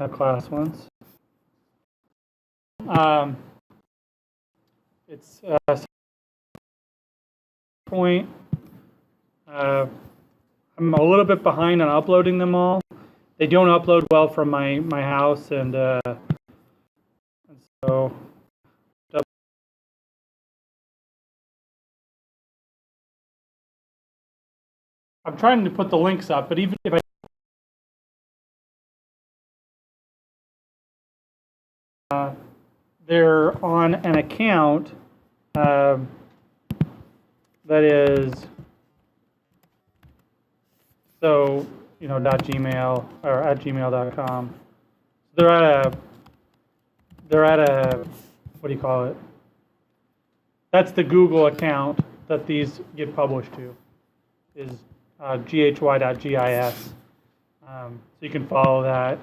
have class once. It's point. I'm a little bit behind on uploading them all. They don't upload well from my house, and so I'm trying to put the links up, but even if they're on an account that is, so, you know, .gmail or at gmail.com. They're at a, what do you call it? That's the Google account that these get published to, is ghy.gis. So you can follow that.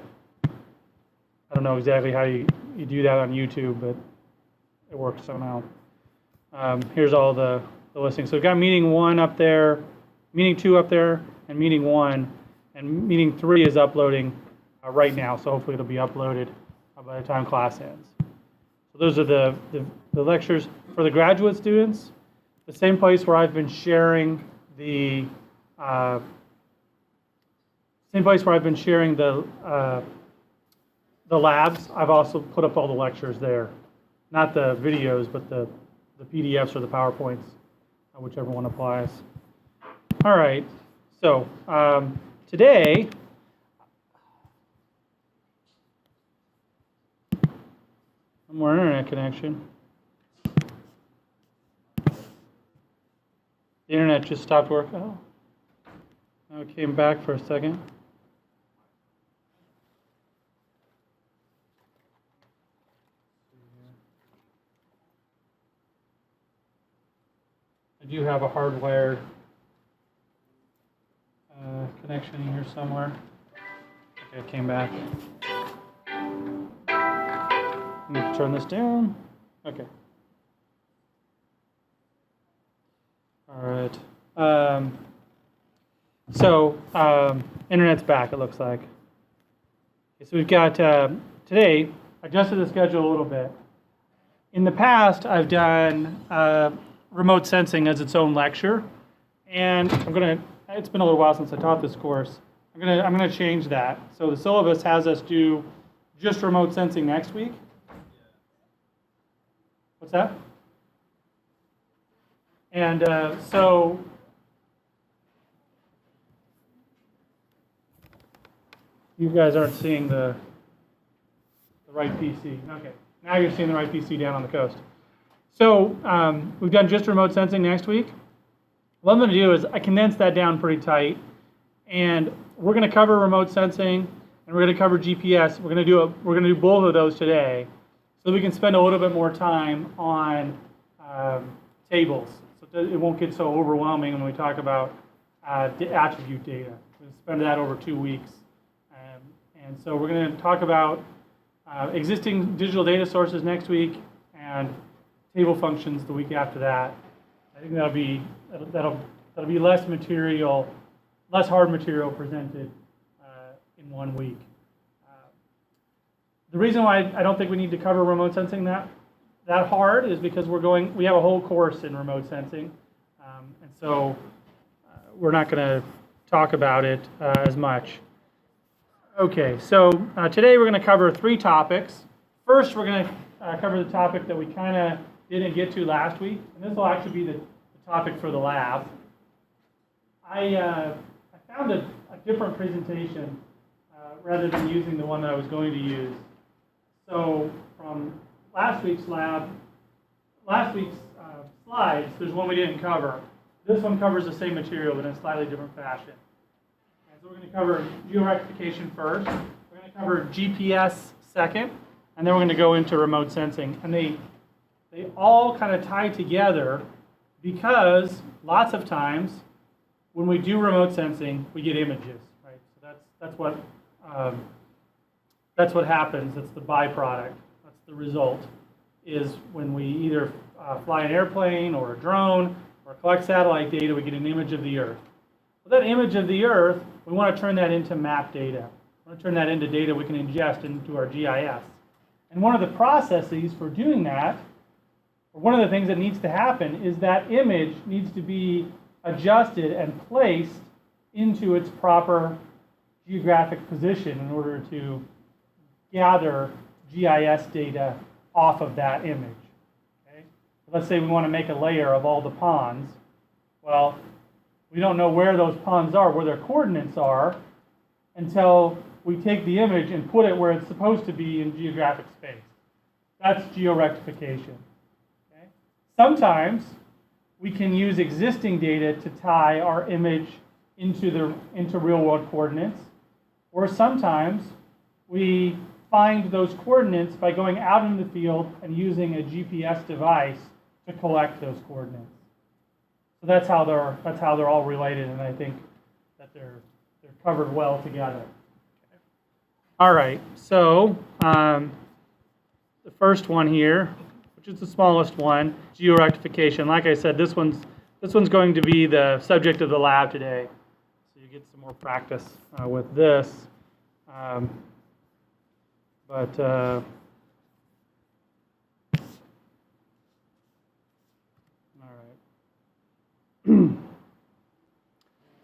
I don't know exactly how you do that on YouTube, but it works somehow. Here's all the listings. So we've got meeting 1 up there, meeting 2 up there, and meeting 1. And meeting 3 is uploading right now, so hopefully it'll be uploaded by the time class ends. So those are the lectures. For the graduate students, the same place where I've been sharing the labs, I've also put up all the lectures there. Not the videos, but the PDFs or the PowerPoints, whichever one applies. All right, so today, one more internet connection. The internet just stopped working. Oh, now it came back for a second. I do have a hardwired connection in here somewhere. Okay, it came back. Let me turn this down. Okay. All right. Internet's back, it looks like. Okay, so we've got, today, adjusted the schedule a little bit. In the past, I've done remote sensing as its own lecture, and it's been a little while since I taught this course. I'm gonna change that. So the syllabus has us do just remote sensing next week. What's that? And so you guys aren't seeing the right PC. Okay, now you're seeing the right PC down on the coast. So we've done just remote sensing next week. What I'm going to do is I condense that down pretty tight, and we're going to cover remote sensing, and we're going to cover GPS. We're going to do both of those today, so we can spend a little bit more time on tables, so it won't get so overwhelming when we talk about attribute data. We'll spend that over 2 weeks, and so we're going to talk about existing digital data sources next week and table functions the week after that. I think that'll be less hard material presented in 1 week. The reason why I don't think we need to cover remote sensing that hard is because we have a whole course in remote sensing, and so we're not going to talk about it as much. Okay, so today we're going to cover 3 topics. First, we're going to cover the topic that we kind of didn't get to last week, and this will actually be the topic for the lab. I found a different presentation rather than using the one that I was going to use. So from last week's slides, there's one we didn't cover. This one covers the same material but in a slightly different fashion. And so we're going to cover georectification first. We're going to cover GPS second, and then we're going to go into remote sensing. And they all kind of tie together because lots of times when we do remote sensing, we get images, right? So that's what happens. That's the byproduct. That's the result. Is when we either fly an airplane or a drone or collect satellite data, we get an image of the Earth. Well, that image of the Earth, we want to turn that into map data. We're going to turn that into data we can ingest into our GIS. And one of the processes for doing that, or one of the things that needs to happen, is that image needs to be adjusted and placed into its proper geographic position in order to gather GIS data off of that image. Okay? Let's say we want to make a layer of all the ponds. Well, we don't know where those ponds are, where their coordinates are, until we take the image and put it where it's supposed to be in geographic space. That's georectification. Okay? Sometimes we can use existing data to tie our image into real-world coordinates, or sometimes we find those coordinates by going out into the field and using a GPS device to collect those coordinates. So that's how they're all related, and I think that they're covered well together. Okay. All right, so the first one here, which is the smallest one, georectification. Like I said, this one's going to be the subject of the lab today, so you get some more practice with this.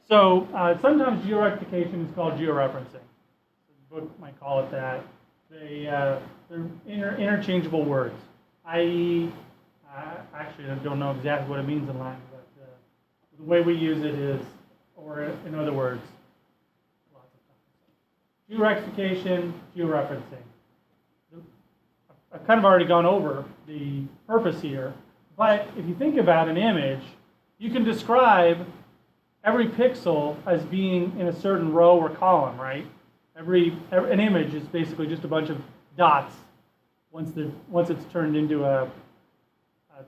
So sometimes georectification is called georeferencing. The book might call it that. They're interchangeable words. I.e., actually I don't know exactly what it means in Latin, but the way we use it is, or in other words, lots of times. Georectification, georeferencing. I've kind of already gone over the purpose here, but if you think about an image, you can describe every pixel as being in a certain row or column, right? An image is basically just a bunch of dots once it's turned into a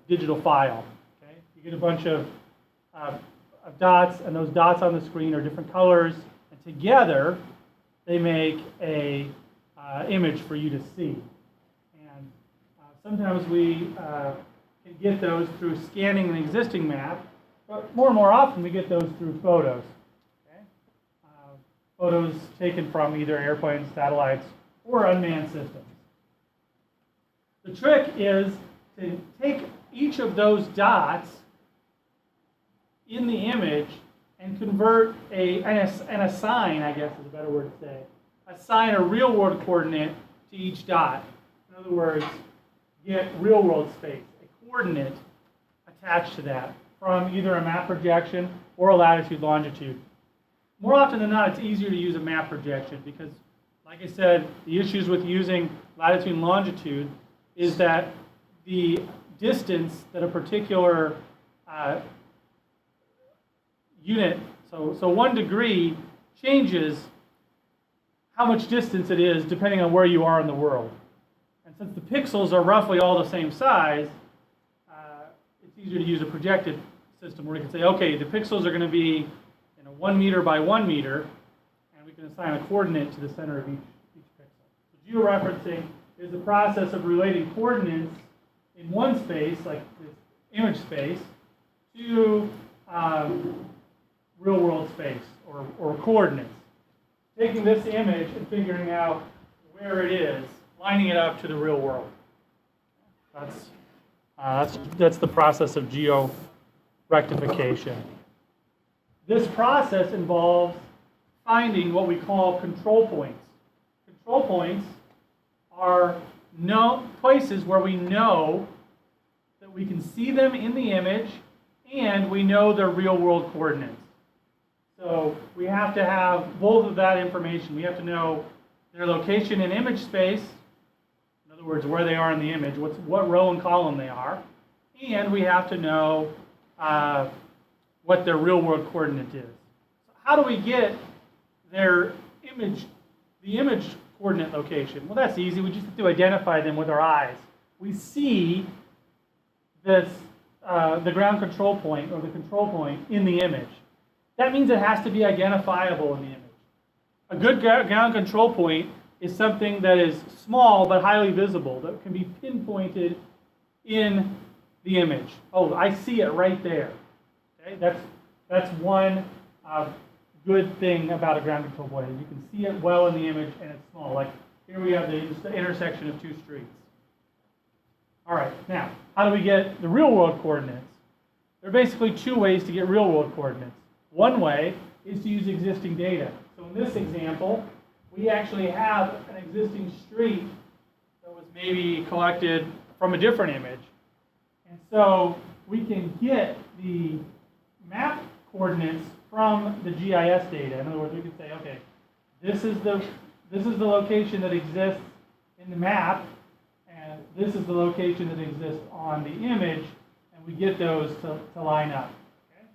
digital file. Okay? You get a bunch of dots, and those dots on the screen are different colors, and together they make a image for you to see. And sometimes we can get those through scanning an existing map, but more and more often we get those through photos. Okay? Photos taken from either airplanes, satellites, or unmanned systems. The trick is to take each of those dots in the image and convert and assign, I guess is a better word to say, assign a real-world coordinate to each dot. In other words, get real-world space, a coordinate attached to that from either a map projection or a latitude-longitude. More often than not, it's easier to use a map projection because, like I said, the issues with using latitude and longitude is that the distance that a particular unit, so 1 degree changes how much distance it is depending on where you are in the world. And since the pixels are roughly all the same size, it's easier to use a projected system where we can say, okay, the pixels are going to be 1 meter by 1 meter, and we can assign a coordinate to the center of each pixel. So georeferencing is the process of relating coordinates in one space, like this image space, to real-world space or coordinates. Taking this image and figuring out where it is, lining it up to the real world. That's the process of georectification. This process involves finding what we call control points. Control points are places where we know that we can see them in the image and we know their real-world coordinates. So we have to have both of that information. We have to know their location in image space, in other words, where they are in the image, what row and column they are, and we have to know what their real-world coordinate is. So how do we get the image coordinate location? Well, that's easy. We just have to identify them with our eyes. We see the ground control point or the control point in the image. That means it has to be identifiable in the image. A good ground control point is something that is small but highly visible, that can be pinpointed in the image. Oh, I see it right there. Okay, that's one good thing about a ground control point. You can see it well in the image and it's small. Like here we have the intersection of two streets. All right, now, how do we get the real world coordinates? There are basically two ways to get real world coordinates. One way is to use existing data. So in this example, we actually have an existing street that was maybe collected from a different image. And so we can get the map coordinates from the GIS data. In other words, we can say, okay, this is the location that exists in the map, and this is the location that exists on the image, and we get those to line up. Okay?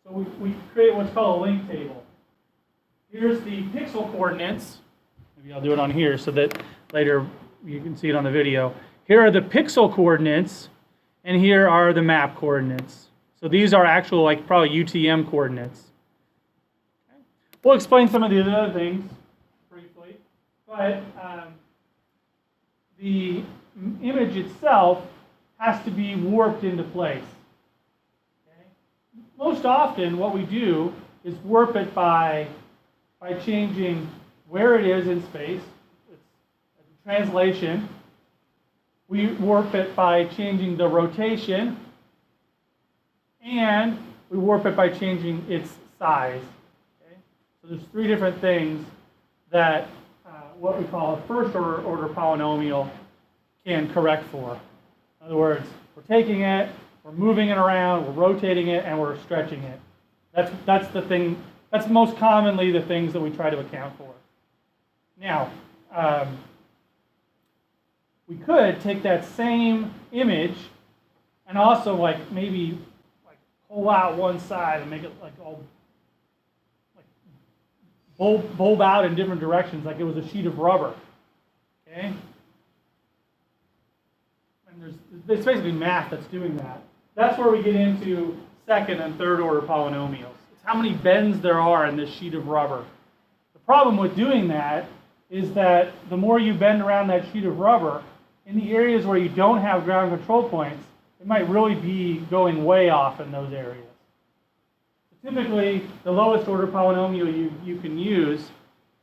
So we create what's called a link table. Here's the pixel coordinates. Maybe I'll do it on here so that later you can see it on the video. Here are the pixel coordinates, and here are the map coordinates. So these are actual, like, probably UTM coordinates. Okay. We'll explain some of the other things briefly, but the image itself has to be warped into place. Okay. Most often, what we do is warp it by changing where it is in space. It's a translation. We warp it by changing the rotation, and we warp it by changing its size. Okay? So there's three different things that what we call a first order polynomial can correct for. In other words, we're taking it, we're moving it around, we're rotating it, and we're stretching it. That's the thing. That's most commonly the things that we try to account for. Now, we could take that same image and also maybe pull out one side and make it all bulb out in different directions, like it was a sheet of rubber. Okay? And it's basically math that's doing that. That's where we get into second and third order polynomials. It's how many bends there are in this sheet of rubber. The problem with doing that is that the more you bend around that sheet of rubber, in the areas where you don't have ground control points, it might really be going way off in those areas. So typically, the lowest order polynomial you can use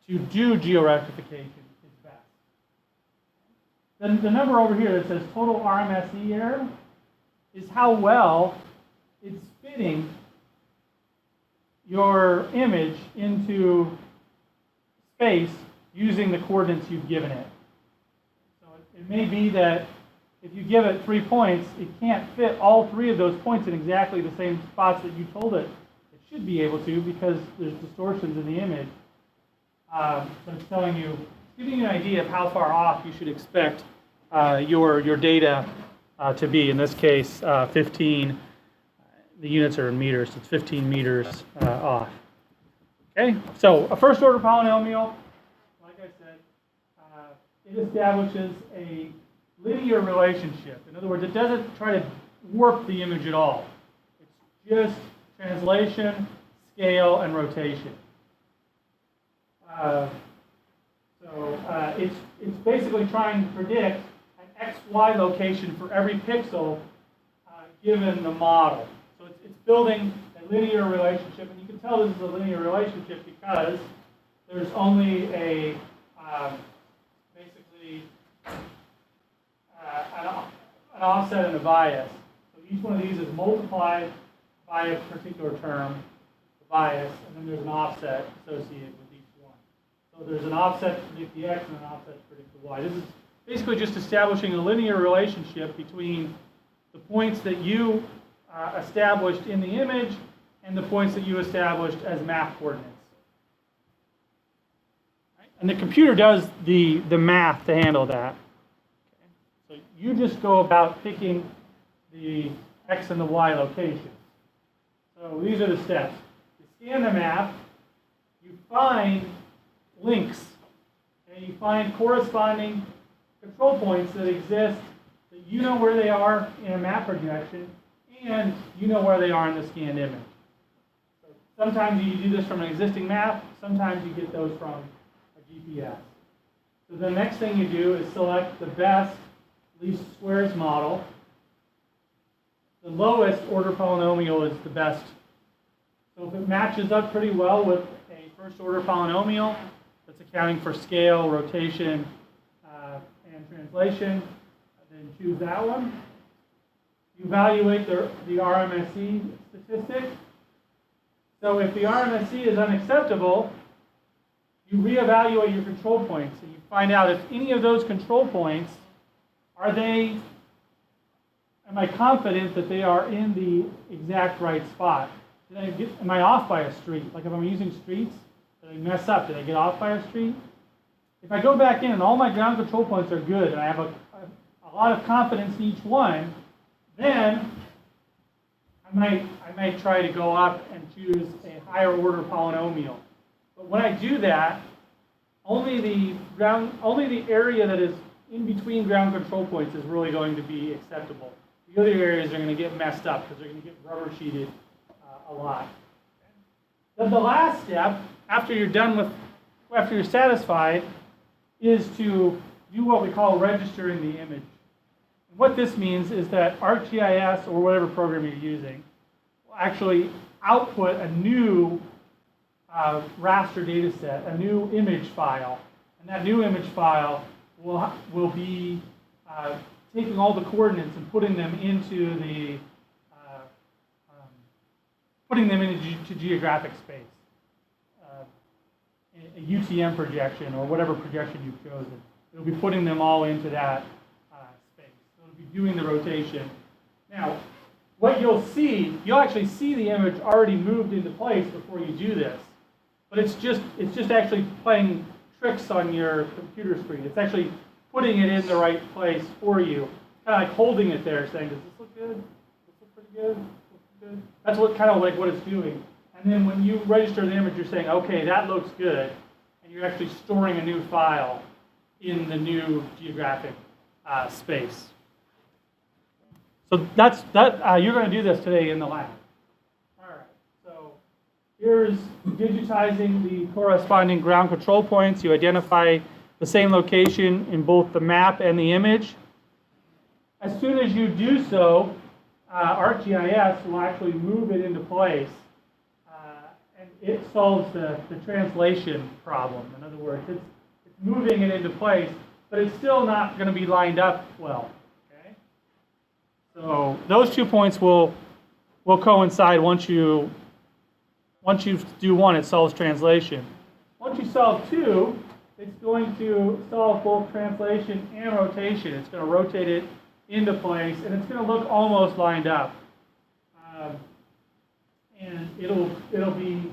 to do georectification is best. Then the number over here that says total RMSE error is how well it's fitting your image into space using the coordinates you've given it. So it may be that if you give it 3 points, it can't fit all 3 of those points in exactly the same spots that you told it it should be able to, because there's distortions in the image. So it's telling you, giving you an idea of how far off you should expect your data to be. In this case, 15. The units are in meters, so it's 15 meters off. Okay, so a first order polynomial, like I said, it establishes a linear relationship. In other words, it doesn't try to warp the image at all. It's just translation, scale, and rotation. It's basically trying to predict an XY location for every pixel given the model. So it's building a linear relationship, and you can tell this is a linear relationship because there's only a basically an offset and a bias. So each one of these is multiplied by a particular term, the bias, and then there's an offset associated with each one. So there's an offset to predict the x and an offset to predict the y. This is basically just establishing a linear relationship between the points that you established in the image and the points that you established as map coordinates. Right? And the computer does the math to handle that. Okay? So you just go about picking the x and the y locations. So these are the steps. You scan the map, you find links, and you find corresponding control points that exist, that you know where they are in a map projection, and you know where they are in the scanned image. So sometimes you do this from an existing map, sometimes you get those from a GPS. So the next thing you do is select the best least squares model. The lowest order polynomial is the best So if it matches up pretty well with a first order polynomial that's accounting for scale, rotation, and translation, then choose that one. You evaluate the RMSE statistic. So if the RMSE is unacceptable, you reevaluate your control points and you find out if any of those control points am I confident that they are in the exact right spot? Am I off by a street? Like if I'm using streets, did I mess up? Did I get off by a street? If I go back in and all my ground control points are good and I have a lot of confidence in each one, then I might try to go up and choose a higher order polynomial. But when I do that, only the area that is in between ground control points is really going to be acceptable. The other areas are going to get messed up because they're going to get rubber sheeted a lot. Then the last step, after you're satisfied, is to do what we call registering the image. And what this means is that ArcGIS or whatever program you're using will actually output a new raster data set, a new image file. And that new image file will be taking all the coordinates and putting them into geographic space, a UTM projection or whatever projection you've chosen. It'll be putting them all into that space. So it'll be doing the rotation. Now, what you'll actually see the image already moved into place before you do this, but it's just actually playing tricks on your computer screen. It's actually putting it in the right place for you, kind of like holding it there, saying, "Does this look good? Does this look pretty good? Good?" That's what it's doing. And then when you register the image, you're saying, "Okay, that looks good," and you're actually storing a new file in the new geographic space. So you're going to do this today in the lab. All right. So here's digitizing the corresponding ground control points. You identify the same location in both the map and the image. As soon as you do so, ArcGIS will actually move it into place, and it solves the translation problem. In other words, it's moving it into place, but it's still not going to be lined up well. Okay? So those 2 points will coincide once you do one, it solves translation. Once you solve two, it's going to solve both translation and rotation. It's going to rotate it into place, and it's going to look almost lined up. And it'll be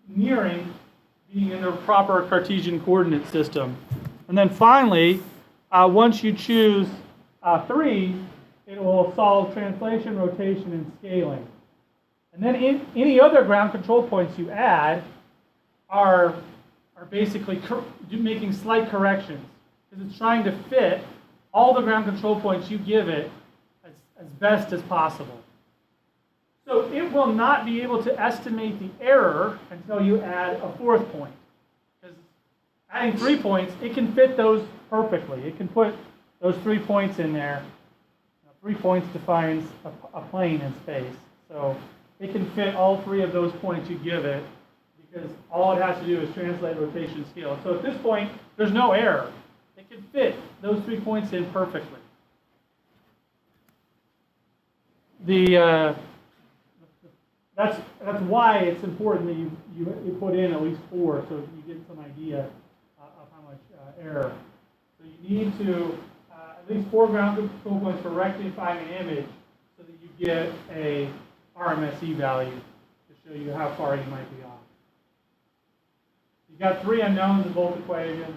nearing being in the proper Cartesian coordinate system. And then finally, once you choose 3, it will solve translation, rotation, and scaling. And then any other ground control points you add are basically making slight corrections, because it's trying to fit all the ground control points you give it as best as possible. So it will not be able to estimate the error until you add a 4th point. Because adding 3 points, it can fit those perfectly. It can put those 3 points in there. 3 points defines a plane in space. So it can fit all 3 of those points you give it, because all it has to do is translate, rotation, scale. So at this point, there's no error. It can fit those 3 points in perfectly. That's why it's important that you put in at least 4, so you get some idea of how much error. So you need to at least 4 ground control points for rectifying an image, so that you get a RMSE value to show you how far you might be off. You've got 3 unknowns in both equations.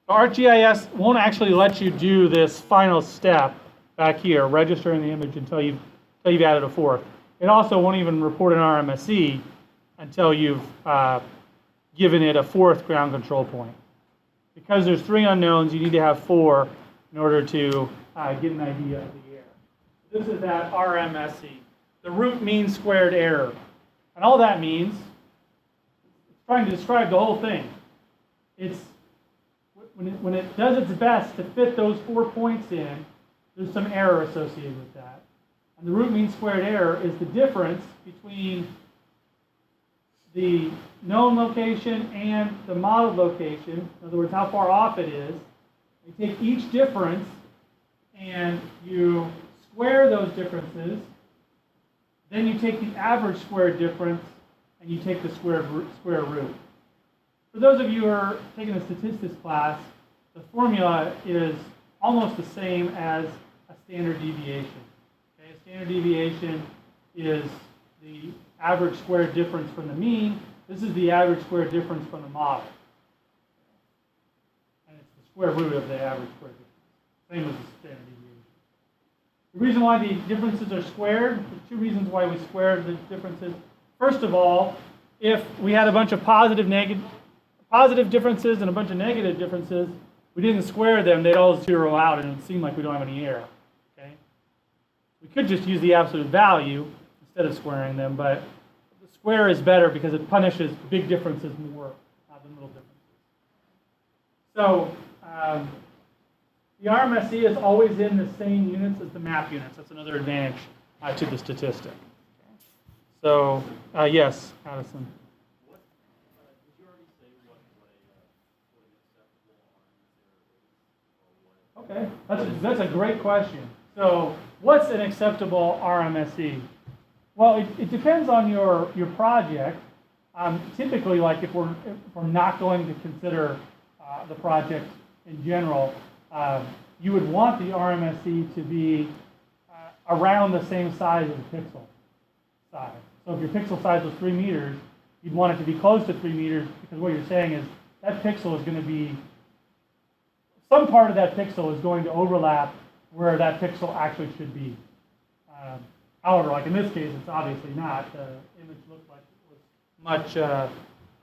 ArcGIS won't actually let you do this final step back here, registering the image until you've added a 4th. It also won't even report an RMSE until you've given it a 4th ground control point. Because there's 3 unknowns, you need to have 4 in order to get an idea of the error. This is that RMSE, the root mean squared error. And all that means, it's trying to describe the whole thing. It's when it does its best to fit those 4 points in, there's some error associated with that. And the root mean squared error is the difference between the known location and the modeled location. In other words, how far off it is. You take each difference and you square those differences. Then you take the average squared difference and you take the square root. For those of you who are taking a statistics class, the formula is almost the same as a standard deviation. Okay? A standard deviation is the average squared difference from the mean. This is the average squared difference from the model. And it's the square root of the average squared difference. Same as the standard deviation. The reason why the differences are squared, there's two reasons why we square the differences. First of all, if we had a bunch of positive differences and a bunch of negative differences, we didn't square them, they'd all zero out and it would seem like we don't have any error. Okay? We could just use the absolute value instead of squaring them, but the square is better because it punishes big differences more than little differences. So the RMSE is always in the same units as the map units. That's another advantage to the statistic. So yes, Addison. Okay, that's a great question. So what's an acceptable RMSE? Well, it depends on your project. Typically, like if we're not going to consider the project in general, you would want the RMSE to be around the same size as the pixel size. So if your pixel size was 3 meters, you'd want it to be close to 3 meters because what you're saying is that pixel is going to be, some part of that pixel is going to overlap where that pixel actually should be. However, like in this case, it's obviously not. The image looked like it was much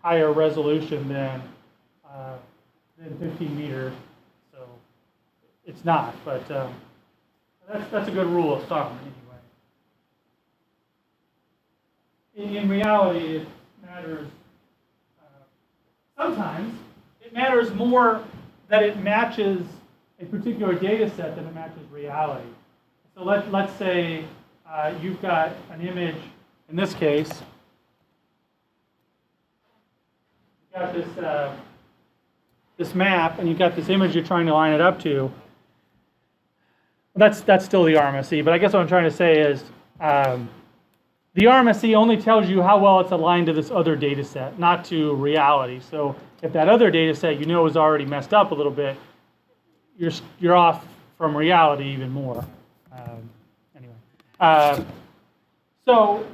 higher resolution than 15 meters, so it's not. But that's a good rule of thumb anyway. In reality, it matters. Sometimes it matters more that it matches a particular data set than it matches reality. So let's say you've got an image, in this case, you've got this map, and you've got this image you're trying to line it up to. That's still the RMSE, but I guess what I'm trying to say is the RMSE only tells you how well it's aligned to this other data set, not to reality. So if that other data set you know is already messed up a little bit, you're off from reality even more. Anyway, so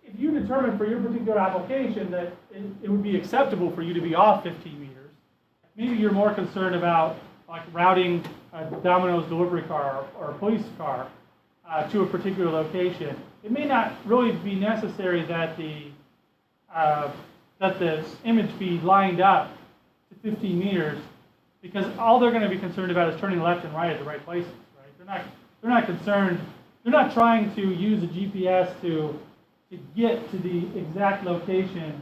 if you determine for your particular application that it would be acceptable for you to be off 15 meters, maybe you're more concerned about like routing a Domino's delivery car or a police car to a particular location. It may not really be necessary that the image be lined up to 15 meters, because all they're going to be concerned about is turning left and right at the right places. Right? They're not concerned. They're not trying to use a GPS to get to the exact location,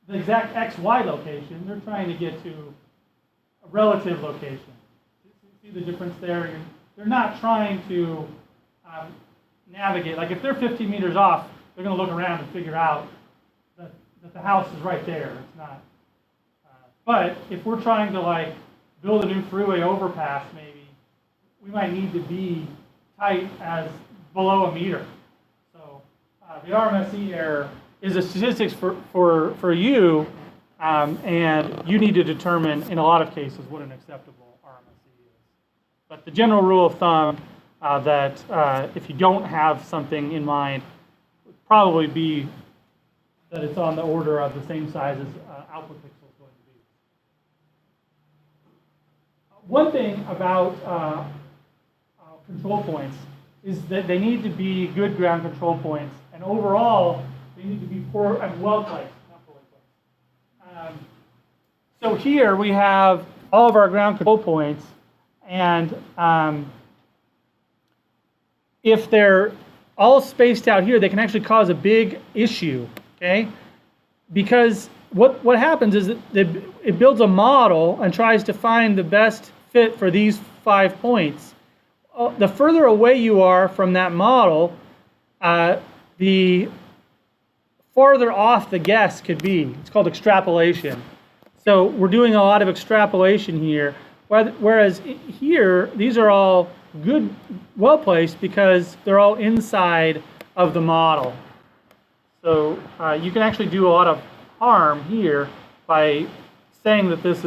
the exact XY location. They're trying to get to a relative location. See the difference there? They're not trying to navigate. Like if they're 15 meters off, they're going to look around and figure out that the house is right there. It's not. But if we're trying to like build a new freeway overpass, maybe we might need to be tight as below a meter. So the RMSE error is a statistics for you, and you need to determine in a lot of cases what an acceptable RMSE is. But the general rule of thumb that if you don't have something in mind, would probably be that it's on the order of the same size as output pixel is going to be. One thing about control points is that they need to be good ground control points, and overall they need to be well placed, not poorly placed. So here we have all of our ground control points, and if they're all spaced out here, they can actually cause a big issue, okay? Because what happens is that it builds a model and tries to find the best fit for these 5 points, the further away you are from that model, the farther off the guess could be. It's called extrapolation. So we're doing a lot of extrapolation here, whereas here, these are all good, well placed because they're all inside of the model. So you can actually do a lot of harm here by saying that this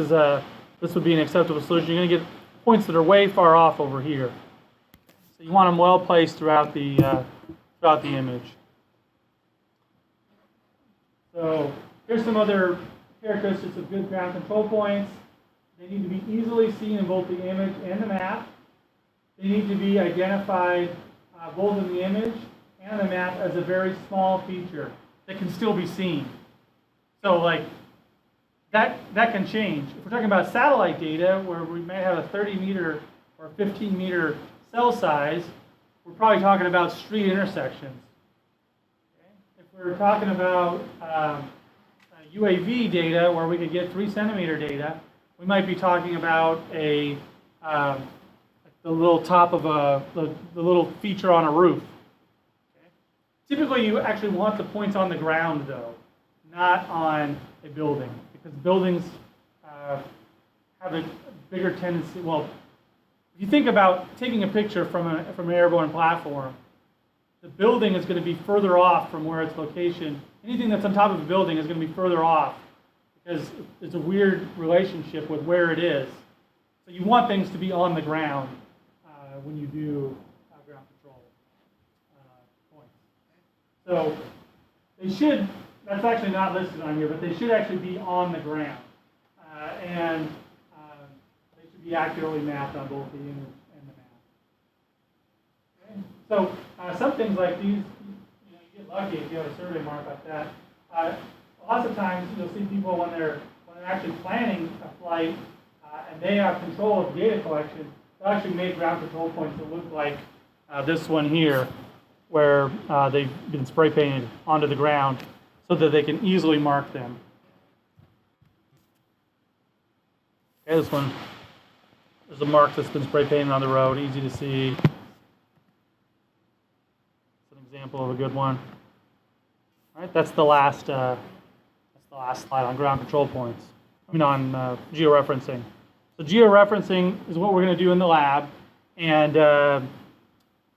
would be an acceptable solution. You're going to get points that are way far off over here. So you want them well placed throughout the image. So here's some other characteristics of good ground control points. They need to be easily seen in both the image and the map. They need to be identified both in the image and the map as a very small feature that can still be seen. So like that can change. If we're talking about satellite data where we may have a 30 meter or 15 meter cell size, we're probably talking about street intersections. If we're talking about UAV data where we could get 3 centimeter data, we might be talking about the little top of the little feature on a roof. Okay? Typically, you actually want the points on the ground, though, not on a building, because buildings have a bigger tendency. Well, if you think about taking a picture from an airborne platform, the building is going to be further off from where its location. Anything that's on top of a building is going to be further off because there's a weird relationship with where it is. So you want things to be on the ground when you do ground control points. So they should, that's actually not listed on here, but they should actually be on the ground. And they should be accurately mapped on both the image and the map. Okay? So some things like these, you get lucky if you have a survey mark like that. Lots of times you'll see people when they're actually planning a flight and they have control of data collection, they'll actually make ground control points that look like this one here, where they've been spray painted onto the ground so that they can easily mark them. Okay, this one, there's a mark that's been spray painted on the road, easy to see. It's an example of a good one. All right, that's the last slide on ground control points. I mean on georeferencing. So georeferencing is what we're going to do in the lab, and the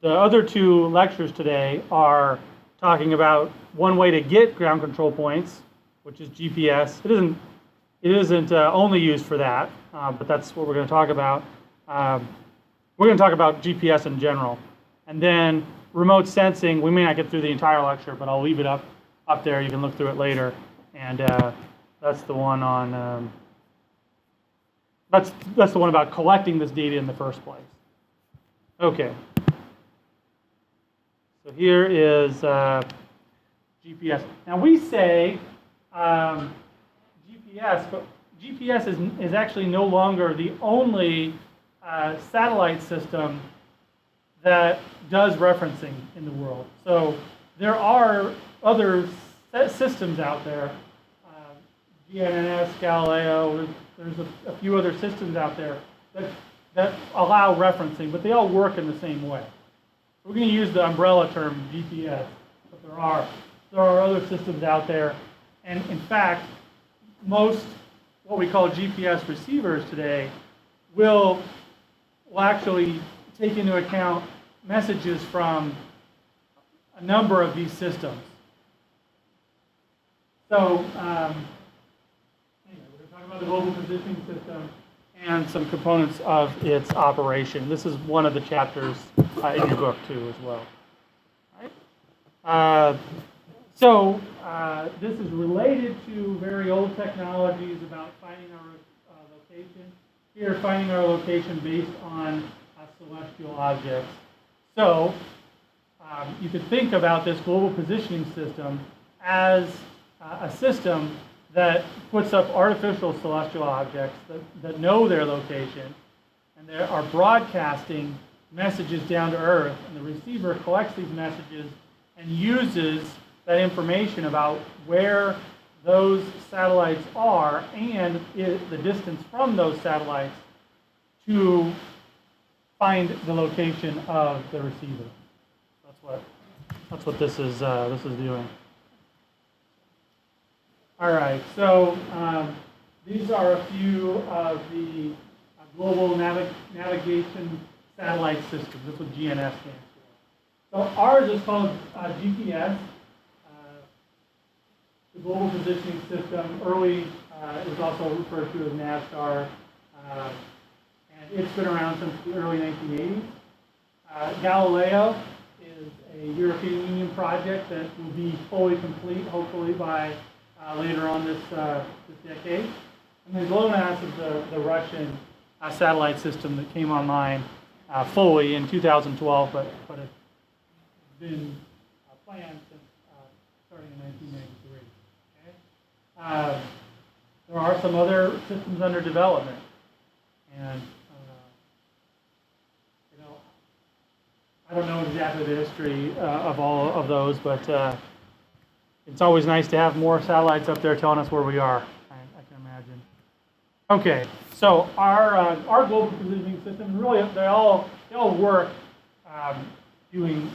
other 2 lectures today are talking about one way to get ground control points, which is GPS. It isn't only used for that, but that's what we're going to talk about. We're going to talk about GPS in general, and then remote sensing. We may not get through the entire lecture, but I'll leave it up there. You can look through it later, and that's the one on. That's the one about collecting this data in the first place. Okay. So here is GPS. Now we say GPS, but GPS is actually no longer the only satellite system that does referencing in the world. So there are other systems out there, GNSS, Galileo, there's a few other systems out there that allow referencing, but they all work in the same way. We're going to use the umbrella term GPS, but there are other systems out there, and in fact, most what we call GPS receivers today will actually take into account messages from a number of these systems. So anyway, we're going to talk about the global positioning system and some components of its operation. This is one of the chapters in your book too as well. All right. This is related to very old technologies about finding our location. Here, finding our location based on celestial objects. So you could think about this global positioning system as a system that puts up artificial celestial objects that know their location, and they are broadcasting messages down to Earth, and the receiver collects these messages and uses that information about where those satellites are and the distance from those satellites to find the location of the receiver. That's what this is doing. All right, so these are a few of the global navigation satellite systems. That's what GNS stands for. So ours is called GPS, the Global Positioning System. Early, it was also referred to as NAVSTAR, and it's been around since the early 1980s. Galileo is a European Union project that will be fully complete, hopefully, by later on this decade. And then GLONASS is the Russian satellite system that came online fully in 2012, but it's been planned since starting in 1993. Okay? There are some other systems under development, and I don't know exactly the history of all of those, but it's always nice to have more satellites up there telling us where we are. I can imagine. Okay, so our global positioning system, really, they all work doing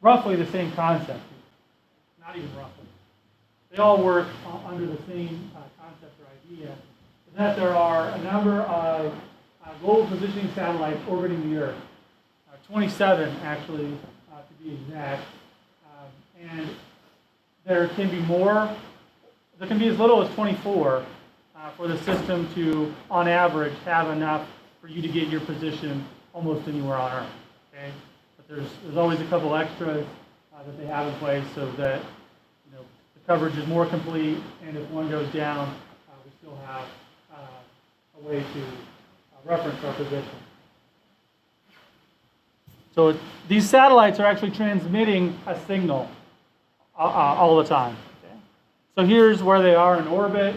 roughly the same concept. Not even roughly. They all work under the same concept or idea, that there are a number of global positioning satellites orbiting the Earth. 27, actually, to be exact. And there can be more. There can be as little as 24 for the system to, on average, have enough for you to get your position almost anywhere on Earth. Okay, but there's always a couple extras that they have in place so that the coverage is more complete, and if one goes down, we still have a way to reference our position. So these satellites are actually transmitting a signal all the time. Okay? So here's where they are in orbit.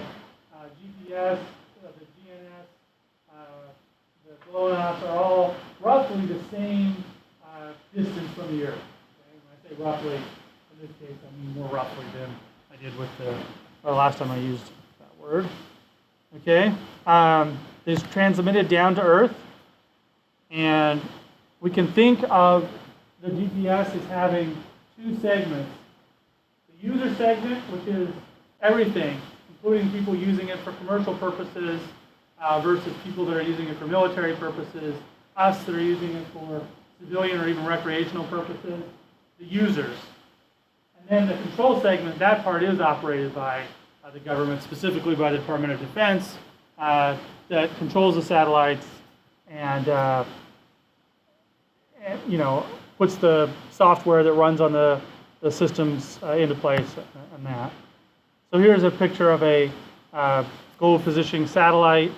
GPS, the GNS, the GLONASS are all roughly the same distance from the Earth. Okay? When I say roughly, in this case, I mean more roughly than I did with the last time I used that word. Okay, it's transmitted down to Earth, and we can think of the GPS as having two segments. The user segment, which is everything, including people using it for commercial purposes versus people that are using it for military purposes, us that are using it for civilian or even recreational purposes, the users. And then the control segment, that part is operated by the government, specifically by the Department of Defense, that controls the satellites and puts the software that runs on the systems into place and that. So here's a picture of a global positioning satellite.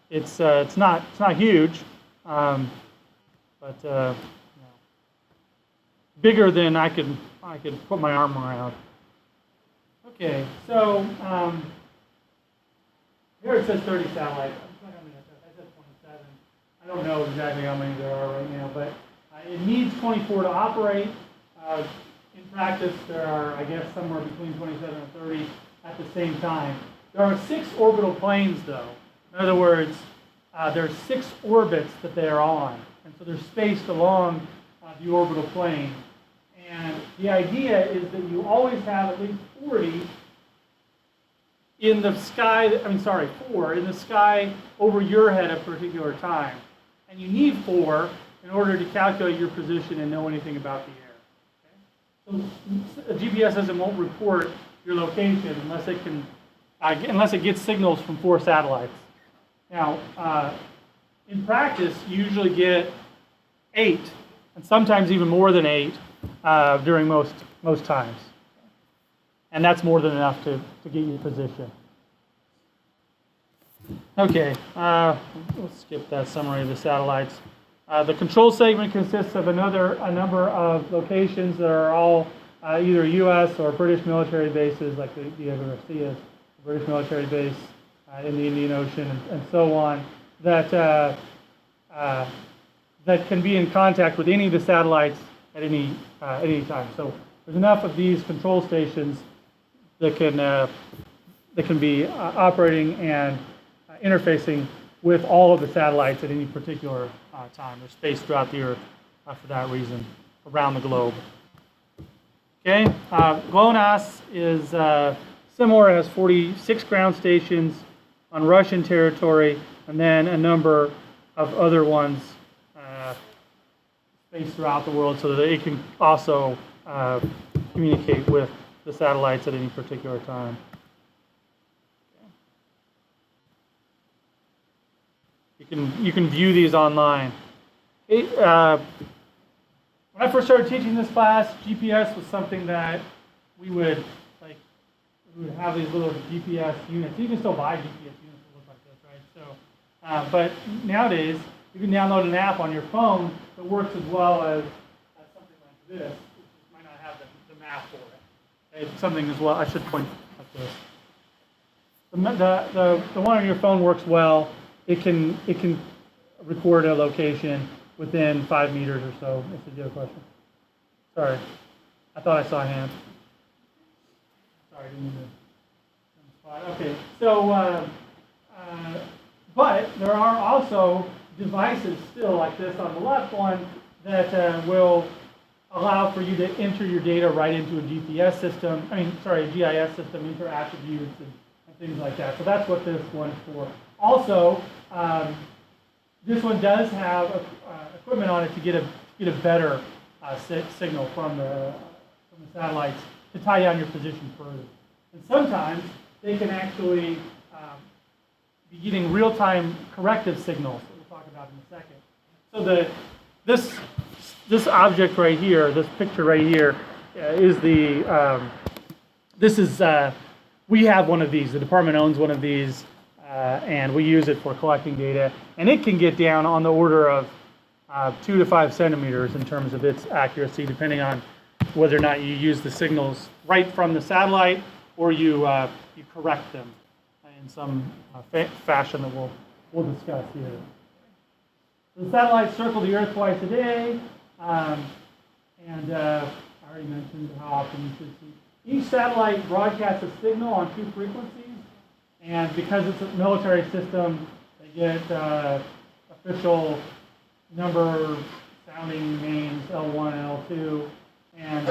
It's not huge, but bigger than I could put my arm around. Okay, so here it says 30 satellites. I said 27. I don't know exactly how many there are right now, but it needs 24 to operate. In practice, there are, I guess, somewhere between 27 and 30 at the same time. There are 6 orbital planes, though. In other words, there are 6 orbits that they are on, and so they're spaced along the orbital plane. And the idea is that you always have at least 40 in the sky, 4 in the sky over your head at a particular time. And you need 4 in order to calculate your position and know anything about the air. Okay? So a GPS system won't report your location unless it gets signals from 4 satellites. Now, in practice, you usually get 8, and sometimes even more than 8 during most times. And that's more than enough to get your position. Okay, let's skip that summary of the satellites. The control segment consists of a number of locations that are all either U.S. or British military bases, like the Diego Garcia, the British military base in the Indian Ocean, and so on, that can be in contact with any of the satellites at any time. So there's enough of these control stations that can be operating and interfacing with all of the satellites at any particular time. They're spaced throughout the Earth for that reason, around the globe. Okay, GLONASS is similar. It has 46 ground stations on Russian territory, and then a number of other ones spaced throughout the world so that it can also communicate with the satellites at any particular time. You can view these online. When I first started teaching this class, GPS was something that we would have these little GPS units. You can still buy GPS units that look like this, right? So, but nowadays you can download an app on your phone that works as well as something like this. It might not have the map for it. It's something as well. I should point like this. The one on your phone works well. It can record a location within 5 meters or so. If you have a question. Sorry, I thought I saw a hand. Sorry, I didn't mean to spot. Okay, so but there are also devices still like this on the left one that will allow for you to enter your data right into a GPS system. A GIS system, enter attributes and things like that. So that's what this one's for. Also, this one does have equipment on it to get a better signal from the satellites to tie down your position further. And sometimes they can actually be getting real-time corrective signals that we'll talk about in a second. So this object right here, this picture right here, is the we have one of these. The department owns one of these, and we use it for collecting data. And it can get down on the order of 2 to 5 centimeters in terms of its accuracy, depending on whether or not you use the signals right from the satellite or you correct them in some fashion that we'll discuss here. So the satellites circle the Earth twice a day, and I already mentioned how often you should see. Each satellite broadcasts a signal on 2 frequencies, and because it's a military system, they get official number sounding names L1 and L2, and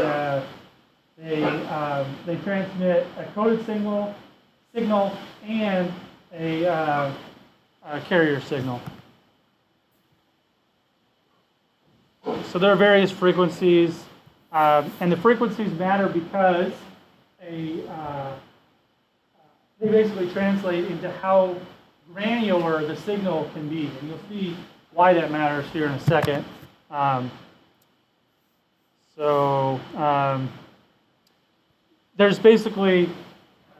they transmit a coded signal and a carrier signal. So there are various frequencies, and the frequencies matter because they basically translate into how granular the signal can be. And you'll see why that matters here in a second. There's basically,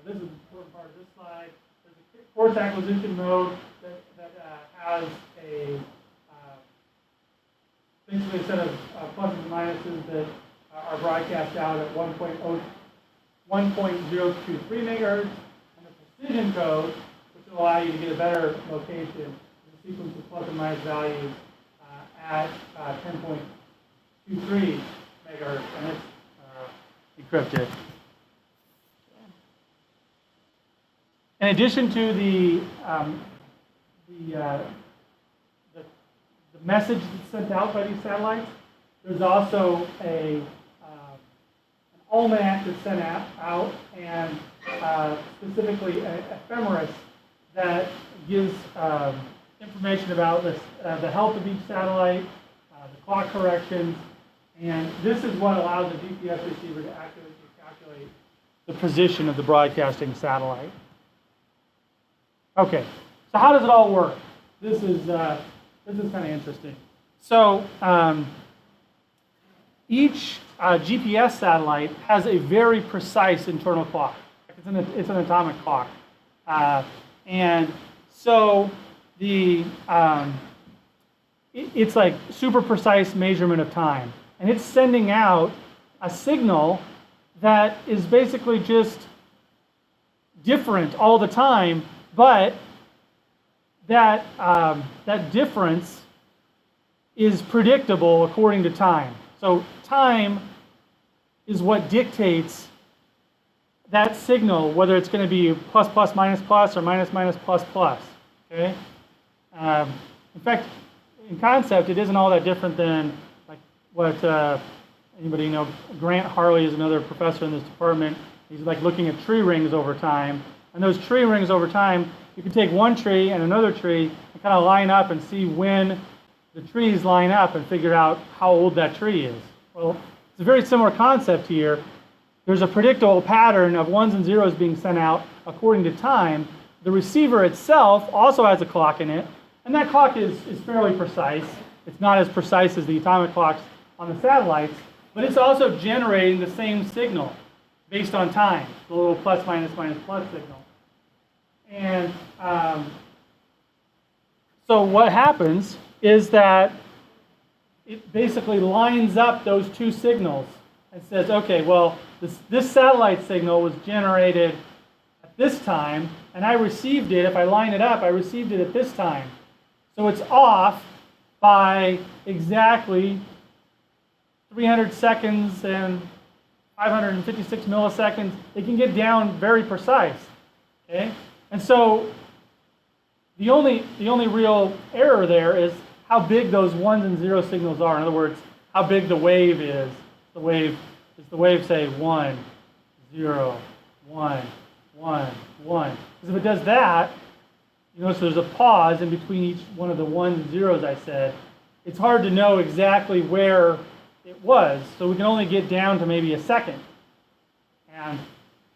this is an important part of this slide, there's a course acquisition mode that has basically a set of pluses and minuses that are broadcast out at 1.023 megahertz, and the precision code, which will allow you to get a better location, the sequence of plus and minus values at 10.23 megahertz, and it's encrypted. In addition to the message that's sent out by these satellites, there's also an almanac that's sent out, and specifically an ephemeris that gives information about the health of each satellite, the clock corrections, and this is what allows the GPS receiver to accurately calculate the position of the broadcasting satellite. Okay, so how does it all work? This is kind of interesting. So each GPS satellite has a very precise internal clock. It's an atomic clock, and so it's like super precise measurement of time, and it's sending out a signal that is basically just different all the time, but that difference is predictable according to time. So time is what dictates that signal, whether it's going to be plus plus minus plus or minus minus plus plus. Okay. In fact, in concept, it isn't all that different than like what anybody know. Grant Harley is another professor in this department. He's like looking at tree rings over time, and those tree rings over time, you can take one tree and another tree and kind of line up and see when the trees line up and figure out how old that tree is. Well, it's a very similar concept here. There's a predictable pattern of ones and zeros being sent out according to time. The receiver itself also has a clock in it, and that clock is fairly precise. It's not as precise as the atomic clocks on the satellites, but it's also generating the same signal based on time, the little plus, minus, minus, plus signal. And so what happens is that it basically lines up those two signals and says, okay, well, this satellite signal was generated at this time, and I received it, if I line it up, I received it at this time. So it's off by exactly 300 seconds and 556 milliseconds. It can get down very precise, okay? And so the only real error there is how big those ones and zero signals are. In other words, how big the wave is. Does the wave say 1, 0, 1, 1, 1? Because if it does that, you notice there's a pause in between each one of the ones and zeros I said. It's hard to know exactly where it was, so we can only get down to maybe a second. And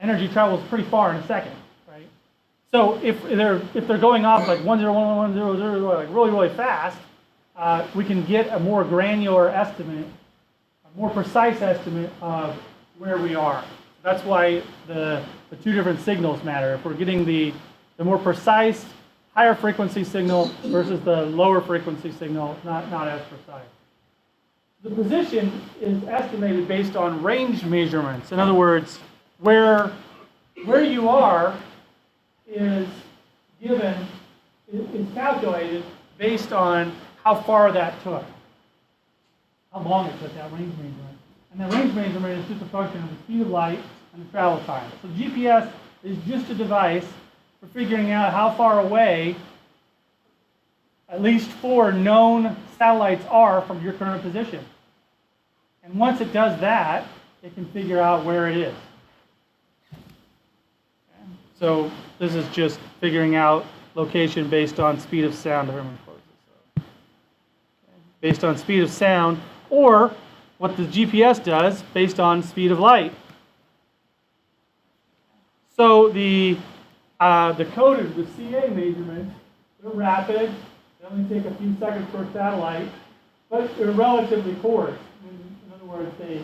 energy travels pretty far in a second, right? So if they're going off like 1, 0, 1, 1, 0, 0, like really, really fast, we can get a more granular estimate, a more precise estimate of where we are. That's why the two different signals matter. If we're getting the more precise, higher frequency signal versus the lower frequency signal, not as precise. The position is estimated based on range measurements. In other words, where you are is calculated based on how far that took, how long it took, that range measurement. And that range measurement is just a function of the speed of light and the travel time. So GPS is just a device for figuring out how far away at least 4 known satellites are from your current position. And once it does that, it can figure out where it is. Okay. So this is just figuring out location based on speed of sound. Based on speed of sound, or what the GPS does based on speed of light. So the coded, the CA measurements, they're rapid. They only take a few seconds per satellite, but they're relatively coarse. In other words, they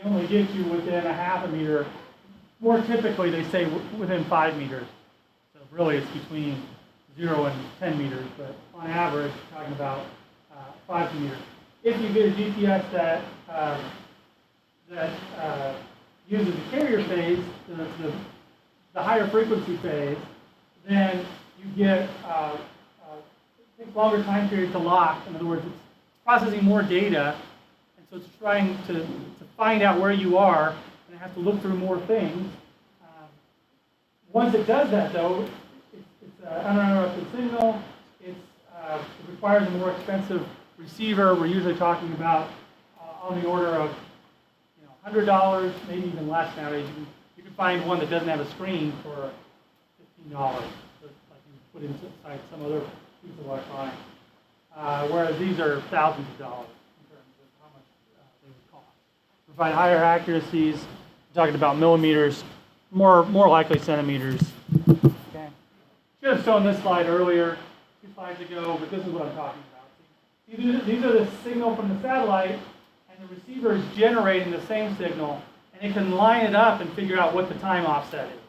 only get you within a half a meter. More typically, they say within 5 meters. So really, it's between 0 and 10 meters, but on average, we're talking about 5 meters. If you get a GPS that uses the carrier phase, the higher frequency phase, then you get it takes longer time period to lock. In other words, it's processing more data, and so it's trying to find out where you are, and it has to look through more things. Once it does that, though, it's an uninterrupted signal. It requires a more expensive receiver. We're usually talking about on the order of $100, maybe even less nowadays. You can find one that doesn't have a screen for $15. So it's like you put inside some other piece of electronics. Whereas these are thousands of dollars in terms of how much they would cost. Provide higher accuracies. We're talking about millimeters, more likely centimeters. Okay. Should have shown this slide earlier, 2 slides ago, but this is what I'm talking about. These are the signal from the satellite, and the receiver is generating the same signal, and it can line it up and figure out what the time offset is.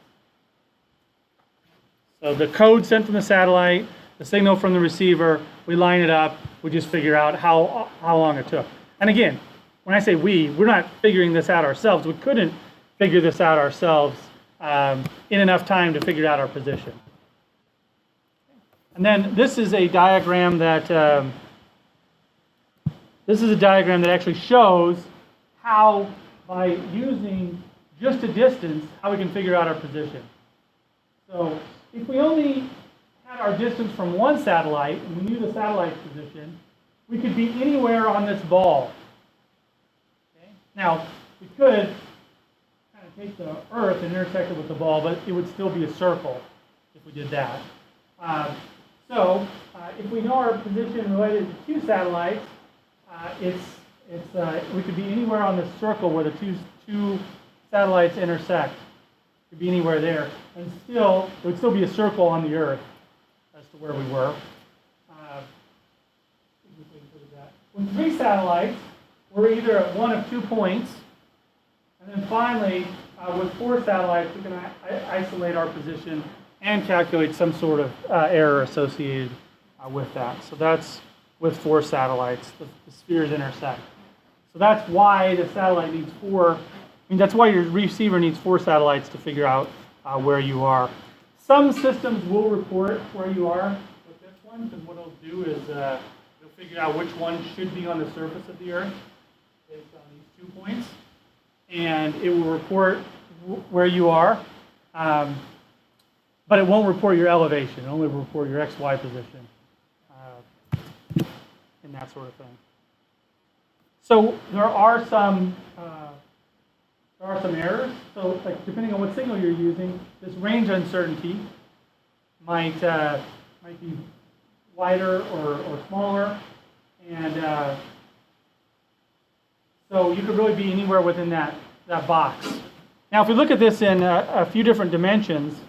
So the code sent from the satellite, the signal from the receiver, we line it up, we just figure out how long it took. And again, when I say we're not figuring this out ourselves. We couldn't figure this out ourselves in enough time to figure out our position. And then this is a diagram that actually shows how, by using just a distance, how we can figure out our position. So if we only had our distance from one satellite, and we knew the satellite's position, we could be anywhere on this ball. Okay? Now, we could kind of take the Earth and intersect it with the ball, but it would still be a circle if we did that. If we know our position related to 2 satellites, we could be anywhere on this circle where the two satellites intersect. It could be anywhere there, and still it would still be a circle on the Earth as to where we were. When 3 satellites, we're either at one of 2 points, and then finally, with 4 satellites, we can isolate our position and calculate some sort of error associated with that. So that's with 4 satellites, the spheres intersect. So that's why the satellite needs 4. That's why your receiver needs 4 satellites to figure out where you are. Some systems will report where you are with this one, because what it'll do is it'll figure out which one should be on the surface of the Earth based on these 2 points, and it will report where you are, but it won't report your elevation. It only will report your XY position and that sort of thing. So there are some errors. So like depending on what signal you're using, this range uncertainty might be wider or smaller, and so you could really be anywhere within that box. Now, if we look at this in a few different dimensions,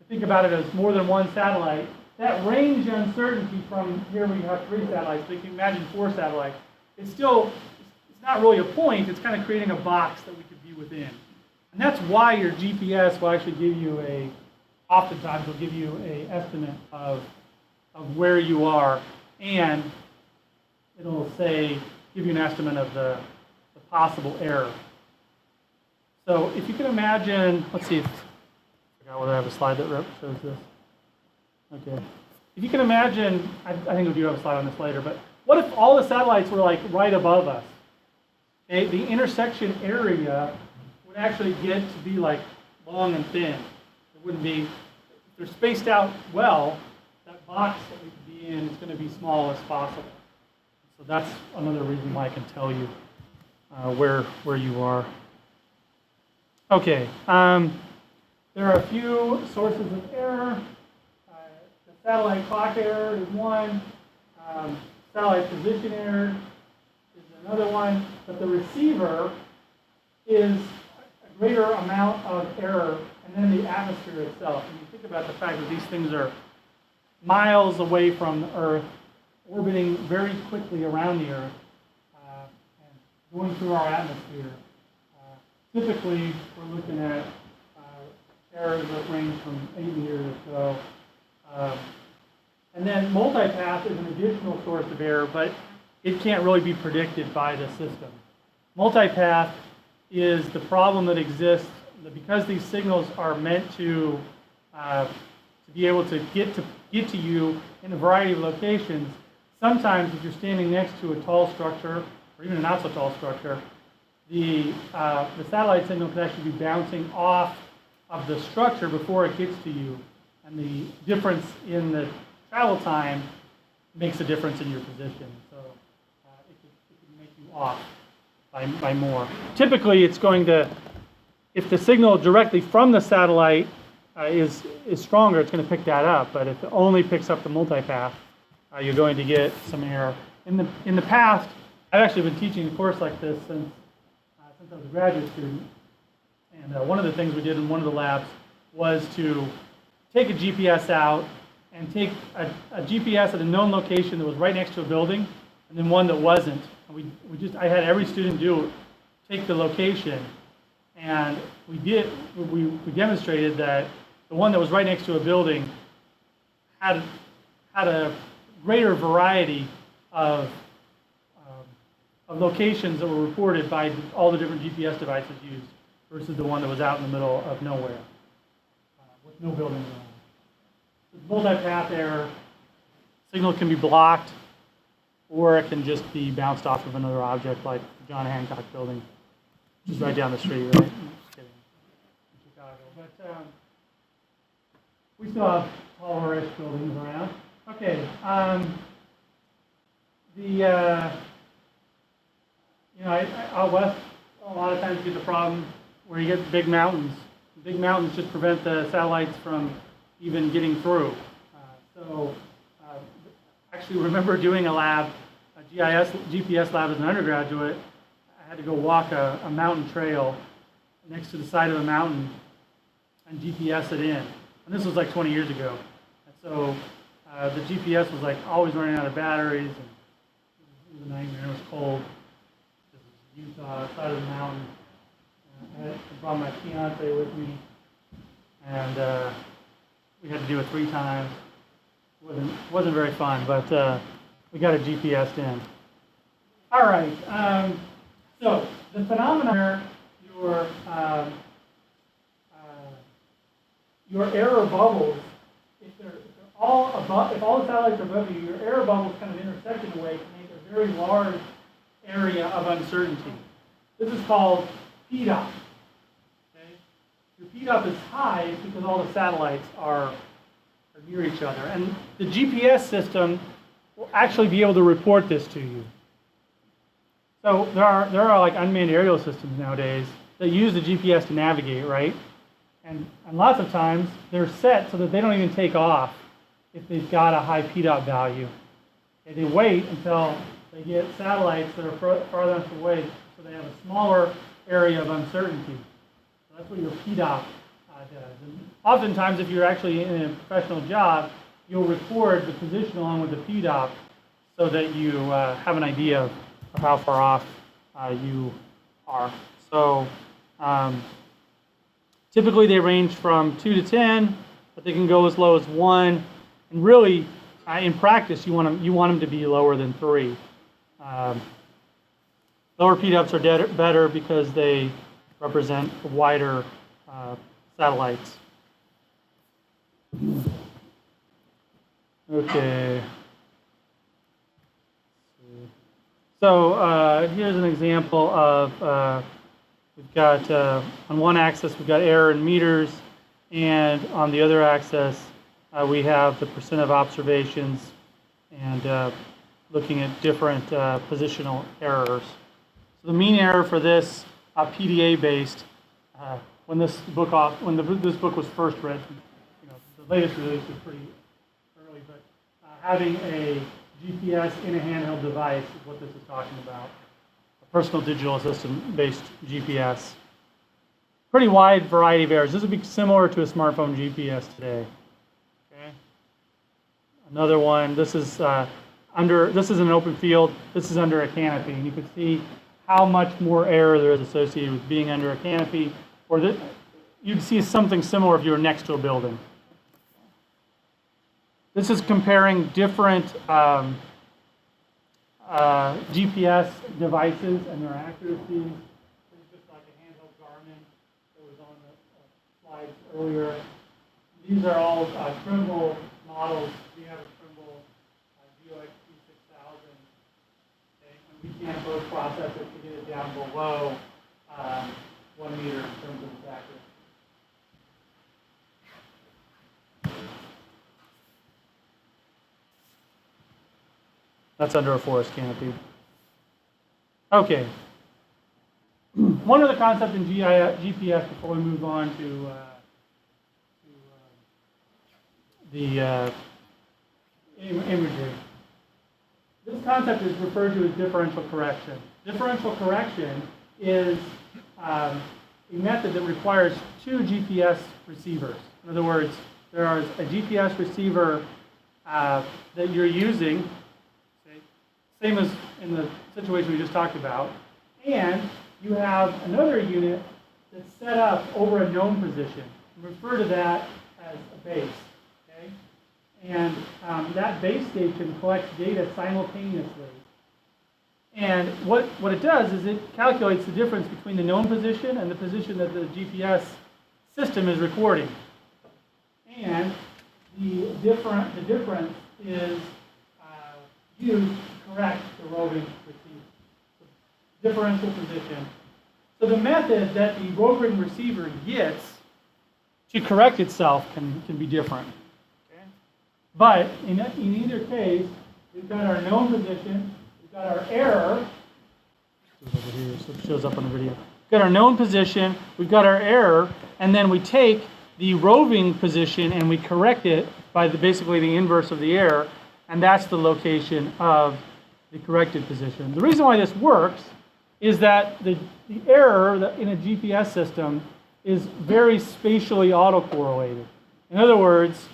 think about it as more than 1 satellite. That range uncertainty from here we have 3 satellites, but you can imagine 4 satellites. It's not really a point, it's kind of creating a box that we could be within. And that's why your GPS will actually give you oftentimes will give you an estimate of where you are, and it'll give you an estimate of the possible error. So if you can imagine, let's see, I forgot whether I have a slide that shows this. Okay. If you can imagine, I think we do have a slide on this later, but what if all the satellites were like right above us? Okay, the intersection area would actually get to be like long and thin. It wouldn't be, if they're spaced out well, that box that we could be in is going to be small as possible. So that's another reason why I can tell you where you are. Okay, there are a few sources of error. The satellite clock error is one. Satellite position error is another one. But the receiver is a greater amount of error, and then the atmosphere itself. And you think about the fact that these things are miles away from the Earth, orbiting very quickly around the Earth, and going through our atmosphere. Typically, we're looking at errors that range from 8 meters or so. And then multipath is an additional source of error, but it can't really be predicted by the system. Multipath is the problem that exists that because these signals are meant to be able to get to you in a variety of locations. Sometimes, if you're standing next to a tall structure or even a not so tall structure, the satellite signal could actually be bouncing off of the structure before it gets to you, and the difference in the travel time makes a difference in your position. So it could make you off by more. Typically, it's going to, if the signal directly from the satellite is stronger, it's going to pick that up. But if it only picks up the multipath, you're going to get some error. In the past, I've actually been teaching a course like this since I was a graduate student. And one of the things we did in one of the labs was to take a GPS out and take a GPS at a known location that was right next to a building, and then one that wasn't. And I had every student take the location, and we demonstrated that the one that was right next to a building had a greater variety of locations that were reported by all the different GPS devices used versus the one that was out in the middle of nowhere with no buildings around. Multipath error, signal can be blocked, or it can just be bounced off of another object like the John Hancock building, which is right down the street, right? Just kidding. In Chicago. But we still have taller-ish buildings around. Okay. Out west, a lot of times you get the problem where you get big mountains. Big mountains just prevent the satellites from even getting through. Actually remember doing a lab, a GPS lab as an undergraduate. I had to go walk a mountain trail next to the side of a mountain and GPS it in. And this was like 20 years ago. And so the GPS was like always running out of batteries, and it was a nightmare. It was cold. This was Utah, side of the mountain. I brought my fiance with me, and we had to do it 3 times. Wasn't very fun, but we got it GPSed in. All right. So the phenomena, your error bubbles, if all the satellites are above you, your error bubbles kind of intersect in a way to make a very large area of uncertainty. This is called PDOP. Okay? Your PDOP is high because all the satellites are near each other, and the GPS system will actually be able to report this to you. So there are like unmanned aerial systems nowadays that use the GPS to navigate, right? And lots of times they're set so that they don't even take off if they've got a high PDOP value. And they wait until they get satellites that are farther enough away so they have a smaller area of uncertainty. So that's what your PDOP does. And oftentimes, if you're actually in a professional job, you'll record the position along with the PDOP so that you have an idea of how far off you are. So typically they range from 2 to 10, but they can go as low as 1. And really, in practice, you want them to be lower than 3. Lower PDOPs are better because they represent wider satellites. Okay. So here's an example of, we've got, on one axis we've got error in meters, and on the other axis we have the percent of observations, and looking at different positional errors. So the mean error for this PDA based, when this book was first written, the latest release was pretty early, but having a GPS in a handheld device is what this is talking about. A personal digital assistant based GPS. Pretty wide variety of errors. This would be similar to a smartphone GPS today. Okay. Another one. This is this is an open field. This is under a canopy, and you can see how much more error there is associated with being under a canopy, or you'd see something similar if you were next to a building. This is comparing different GPS devices and their accuracy. This is just like a handheld Garmin that was on the slides earlier. These are all Trimble models. We have a Trimble GHY 6000. Okay? And we can't post-process it to get it down below 1 meter in terms of its accuracy. That's under a forest canopy. Okay. One other concept in GPS before we move on to the imagery. This concept is referred to as differential correction. Differential correction is a method that requires 2 GPS receivers. In other words, there is a GPS receiver that you're using, same as in the situation we just talked about, and you have another unit that's set up over a known position. We refer to that as a base. Okay? And that base station collects data simultaneously. And what it does is it calculates the difference between the known position and the position that the GPS system is recording. And the difference is used to correct the roving receiver. So differential position. So the method that the roving receiver gets to correct itself can be different. Okay? But in either case, we've got our known position we've got our error. Over here, so it shows up on the video. We've got our known position, we've got our error, and then we take the roving position and we correct it by basically the inverse of the error, and that's the location of the corrected position. The reason why this works is that the error in a GPS system is very spatially autocorrelated. In other words,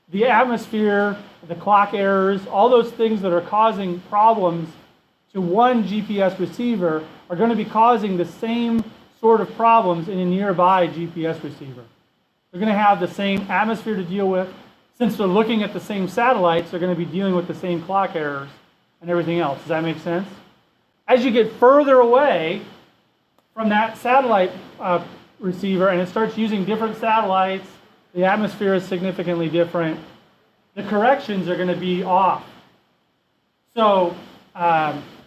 the atmosphere, the clock errors, all those things that are causing problems to one GPS receiver are going to be causing the same sort of problems in a nearby GPS receiver. They're going to have the same atmosphere to deal with. Since they're looking at the same satellites, they're going to be dealing with the same clock errors and everything else. Does that make sense? As you get further away from that satellite receiver and it starts using different satellites, the atmosphere is significantly different, the corrections are going to be off. So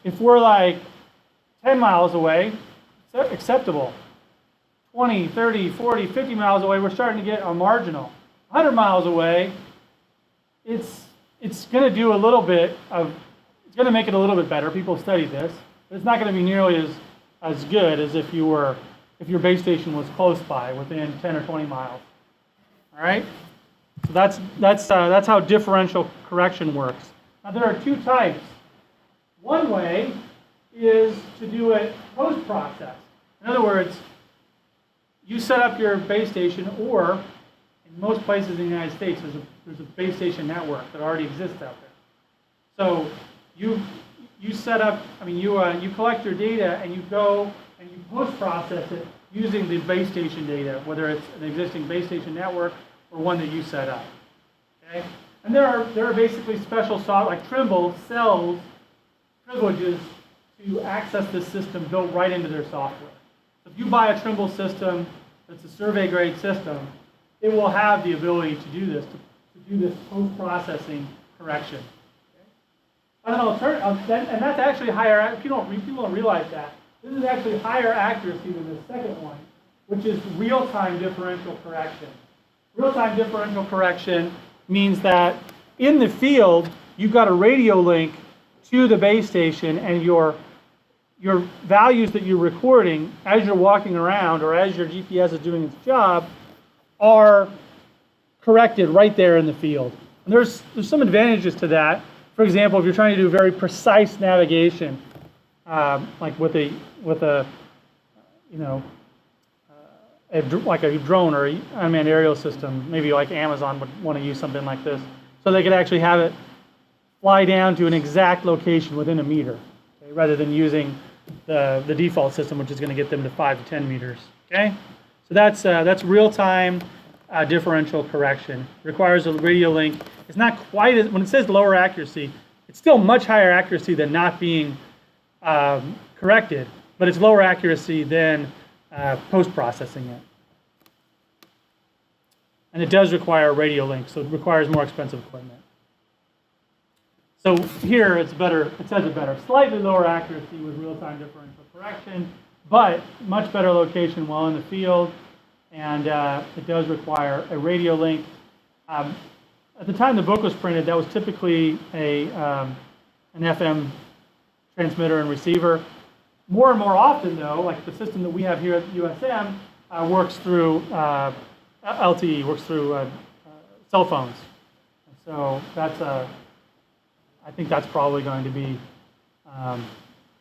if we're like 10 miles away, it's acceptable. 20, 30, 40, 50 miles away, we're starting to get a marginal. 100 miles away, it's going to do a little bit of, it's going to make it a little bit better. People studied this, but it's not going to be nearly as good as if your base station was close by, within 10 or 20 miles. All right? So that's how differential correction works. Now there are two types. One way is to do it post-process. In other words, you set up your base station, or in most places in the United States, there's a base station network that already exists out there. So you set up, you collect your data and you go and you post-process it using the base station data, whether it's an existing base station network or one that you set up. Okay? And there are basically special software, like Trimble sells privileges to access this system built right into their software. So if you buy a Trimble system that's a survey grade system, it will have the ability to do this, to do this post-processing correction. Okay? And that's actually higher, people don't realize that. This is actually higher accuracy than the second one, which is real-time differential correction. Real-time differential correction means that in the field, you've got a radio link to the base station, and your values that you're recording as you're walking around or as your GPS is doing its job are corrected right there in the field. And there's some advantages to that. For example, if you're trying to do very precise navigation, like with a drone or an unmanned aerial system, maybe like Amazon would want to use something like this, so they could actually have it fly down to an exact location within a meter, okay, rather than using the default system, which is going to get them to 5 to 10 meters. Okay, so that's real-time differential correction. Requires a radio link. It's not quite as, when it says lower accuracy, it's still much higher accuracy than not being corrected, but it's lower accuracy than post-processing it. And it does require a radio link, so it requires more expensive equipment. So here it's better, it says it better. Slightly lower accuracy with real-time differential correction, but much better location while in the field, and it does require a radio link. At the time the book was printed, that was typically an FM transmitter and receiver. More and more often, though, like the system that we have here at USM, works through LTE, works through cell phones. So that's I think that's probably going to be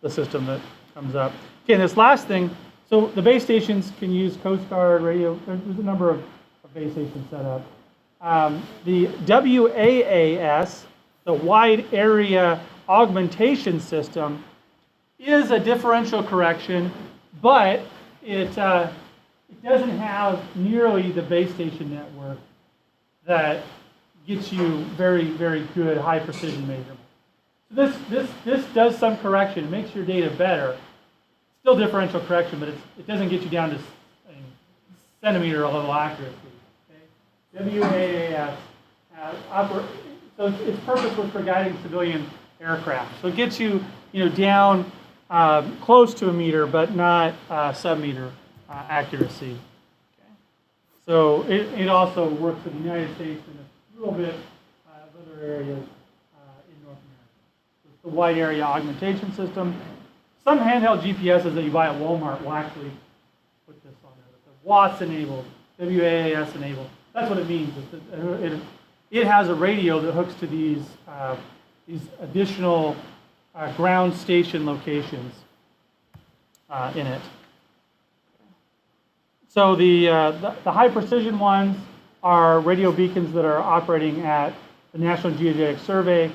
the system that comes up. Okay, and this last thing, so the base stations can use Coast Guard radio. There's a number of base stations set up. The WAAS, the Wide Area Augmentation System, is a differential correction, but it doesn't have nearly the base station network that gets you very, very good high precision measurement. So this does some correction, makes your data better. Still differential correction, but it doesn't get you down to centimeter level accuracy. Okay? WAAS, so its purpose was for guiding civilian aircraft. So it gets you, down close to a meter, but not sub-meter accuracy. Okay? So it also works in the United States and a little bit of other areas in North America. So it's the wide area augmentation system. Some handheld GPSs that you buy at Walmart will actually put this on there. The WAAS enabled, WAAS enabled. That's what it means. It has a radio that hooks to these additional ground station locations in it. So the high precision ones are radio beacons that are operating at the National Geodetic Survey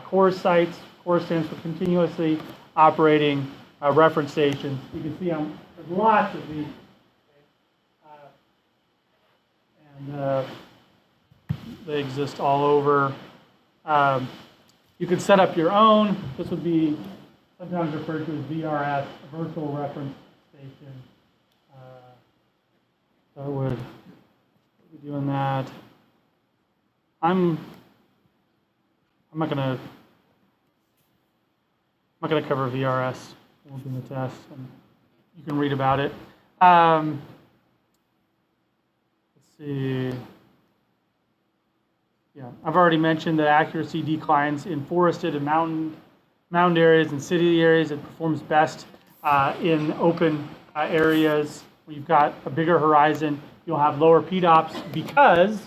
CORS sites. CORS stands for continuously operating reference stations. You can see there's lots of these. And they exist all over. You could set up your own. This would be sometimes referred to as VRS, a virtual reference station. So would be doing that. I'm not gonna cover VRS. We'll do the test, and you can read about it. Let's see. Yeah, I've already mentioned that accuracy declines in forested and mountain areas and city areas. It performs best in open areas where you've got a bigger horizon. You'll have lower PDOPs because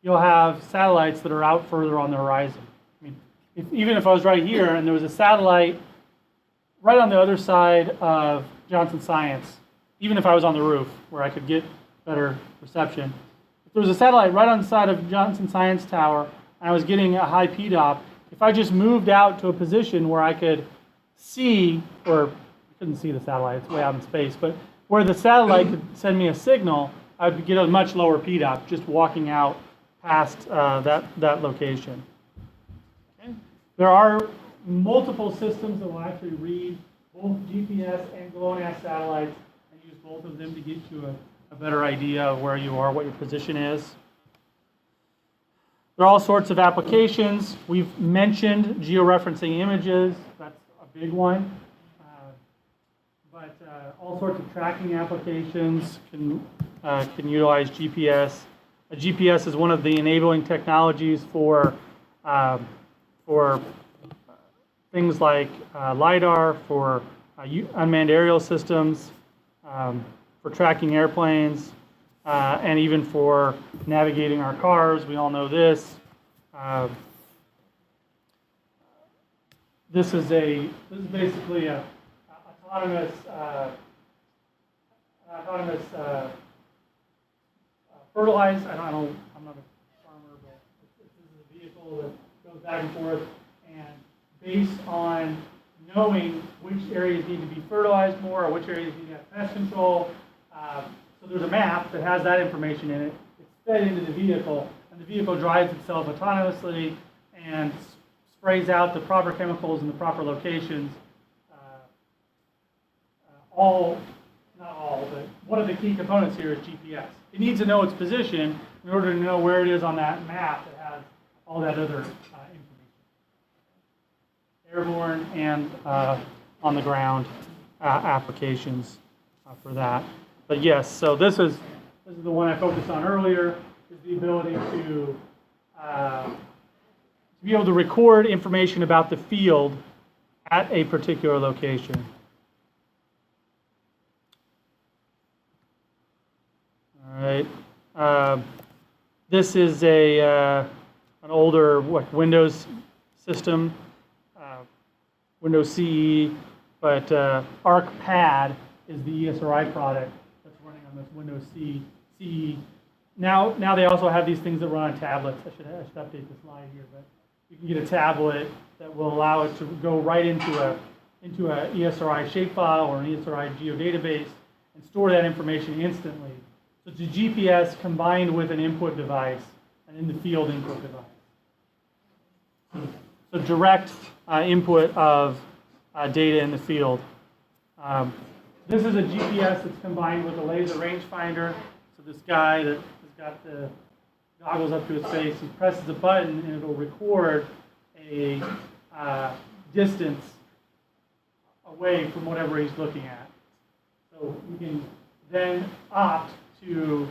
you'll have satellites that are out further on the horizon. I mean, even if I was right here and there was a satellite right on the other side of Johnson Science, even if I was on the roof where I could get better reception, if there was a satellite right on the side of Johnson Science Tower and I was getting a high PDOP, if I just moved out to a position where I could see, or I couldn't see the satellite, it's way out in space, but where the satellite could send me a signal, I would get a much lower PDOP just walking out past that location. Okay. There are multiple systems that will actually read both GPS and GLONASS satellites and use both of them to get you a better idea of where you are, what your position is. There are all sorts of applications. We've mentioned georeferencing images. That's a big one. But all sorts of tracking applications can utilize GPS. A GPS is one of the enabling technologies for things like LiDAR, for unmanned aerial systems, for tracking airplanes, and even for navigating our cars. We all know this. This is basically a autonomous fertilize. I'm not a farmer, but this is a vehicle that goes back and forth, and based on knowing which areas need to be fertilized more or which areas need to have pest control. So there's a map that has that information in it. It's fed into the vehicle, and the vehicle drives itself autonomously and sprays out the proper chemicals in the proper locations. Not all, but one of the key components here is GPS. It needs to know its position in order to know where it is on that map that has all that other information. Airborne and on the ground applications for that. But yes, so this is the one I focused on earlier, is the ability to be able to record information about the field at a particular location. All right. This is an older Windows system, Windows CE, but ArcPad is the ESRI product that's running on this Windows CE. Now they also have these things that run on tablets. I should update the slide here, but you can get a tablet that will allow it to go right into a ESRI shapefile or an ESRI geodatabase and store that information instantly. So it's a GPS combined with an input device, an in-the-field input device. So direct input of data in the field. This is a GPS that's combined with a laser rangefinder. So this guy that has got the goggles up to his face, he presses a button and it'll record a distance away from whatever he's looking at. So we can then opt to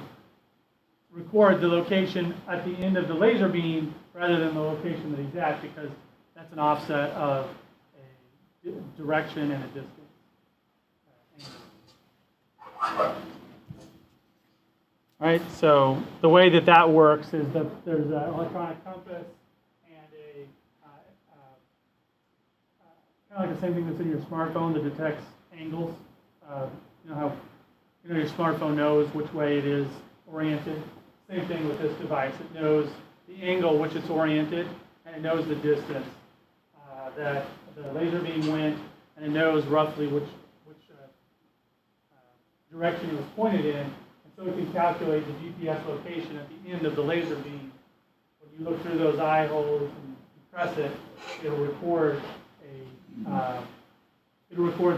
record the location at the end of the laser beam rather than the location that he's at, because that's That's an offset of a direction and a distance. All right, so the way that that works is that there's an electronic compass and a kind of like the same thing that's in your smartphone that detects angles. You know how your smartphone knows which way it is oriented. Same thing with this device. It knows the angle which it's oriented, and it knows the distance that the laser beam went, and it knows roughly which direction it was pointed in, and so it can calculate the GPS location at the end of the laser beam. When you look through those eye holes and you press it, it'll record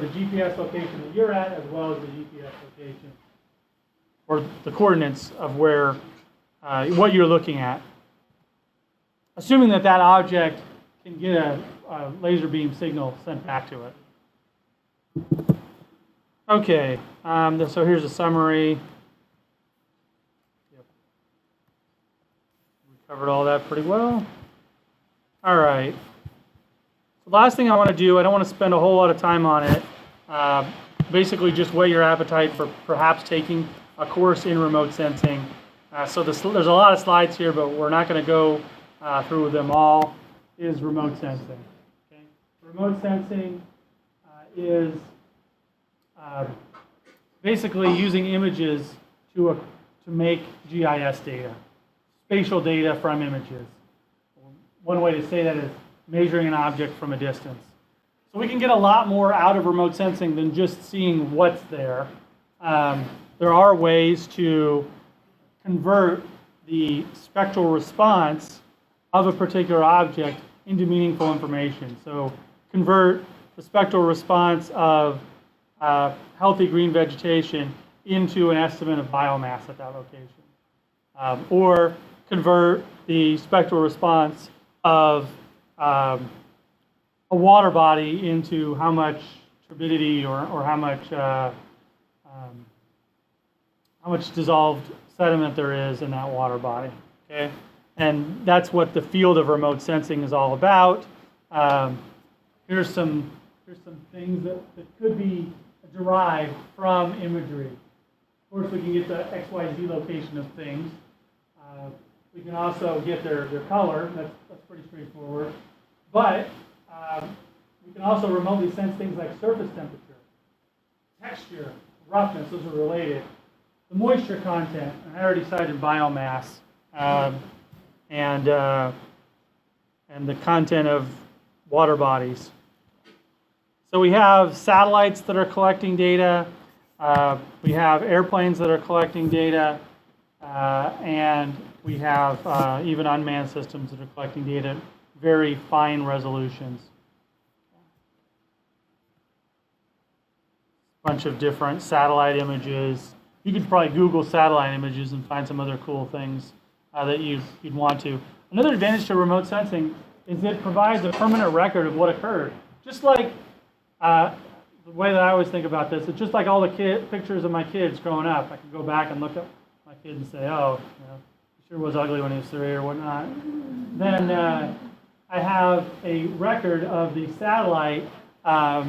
the GPS location that you're at, as well as the GPS location, or the coordinates of where what you're looking at. Assuming that that object can get a laser beam signal sent back to it. Okay, so here's a summary. Yep. We covered all that pretty well. All right. So the last thing I want to do, I don't want to spend a whole lot of time on it. Basically, just whet your appetite for perhaps taking a course in remote sensing. So there's a lot of slides here, but we're not going to go through them all. Is remote sensing. Okay? Remote sensing is basically using images to make GIS data, spatial data from images. One way to say that is measuring an object from a distance. So we can get a lot more out of remote sensing than just seeing what's there. There are ways to convert the spectral response of a particular object into meaningful information. So convert the spectral response of healthy green vegetation into an estimate of biomass at that location. Or convert the spectral response of a water body into how much turbidity or how much dissolved sediment there is in that water body. Okay, and that's what the field of remote sensing is all about. Here's some things that could be derived from imagery. Of course, we can get the XYZ location of things. We can also get their color. That's pretty straightforward. But we can also remotely sense things like surface temperature, texture, roughness. Those are related. The moisture content, and I already cited biomass, and the content of water bodies. So we have satellites that are collecting data. We have airplanes that are collecting data, and we have even unmanned systems that are collecting data at very fine resolutions. A bunch of different satellite images. You could probably Google satellite images and find some other cool things that you'd want to. Another advantage to remote sensing is it provides a permanent record of what occurred. Just like the way that I always think about this, it's just like all the pictures of my kids growing up. I can go back and look at my kid and say, oh, he sure was ugly when he was 3 or whatnot. Then I have a record of the satellite. I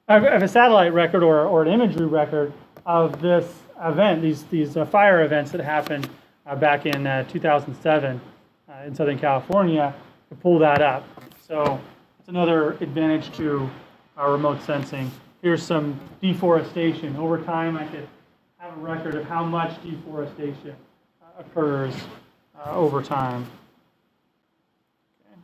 have a satellite record or an imagery record of this event, these fire events that happened back in 2007 in Southern California, to pull that up. So it's another advantage to remote sensing. Here's some deforestation. Over time, I could have a record of how much deforestation occurs over time. Okay.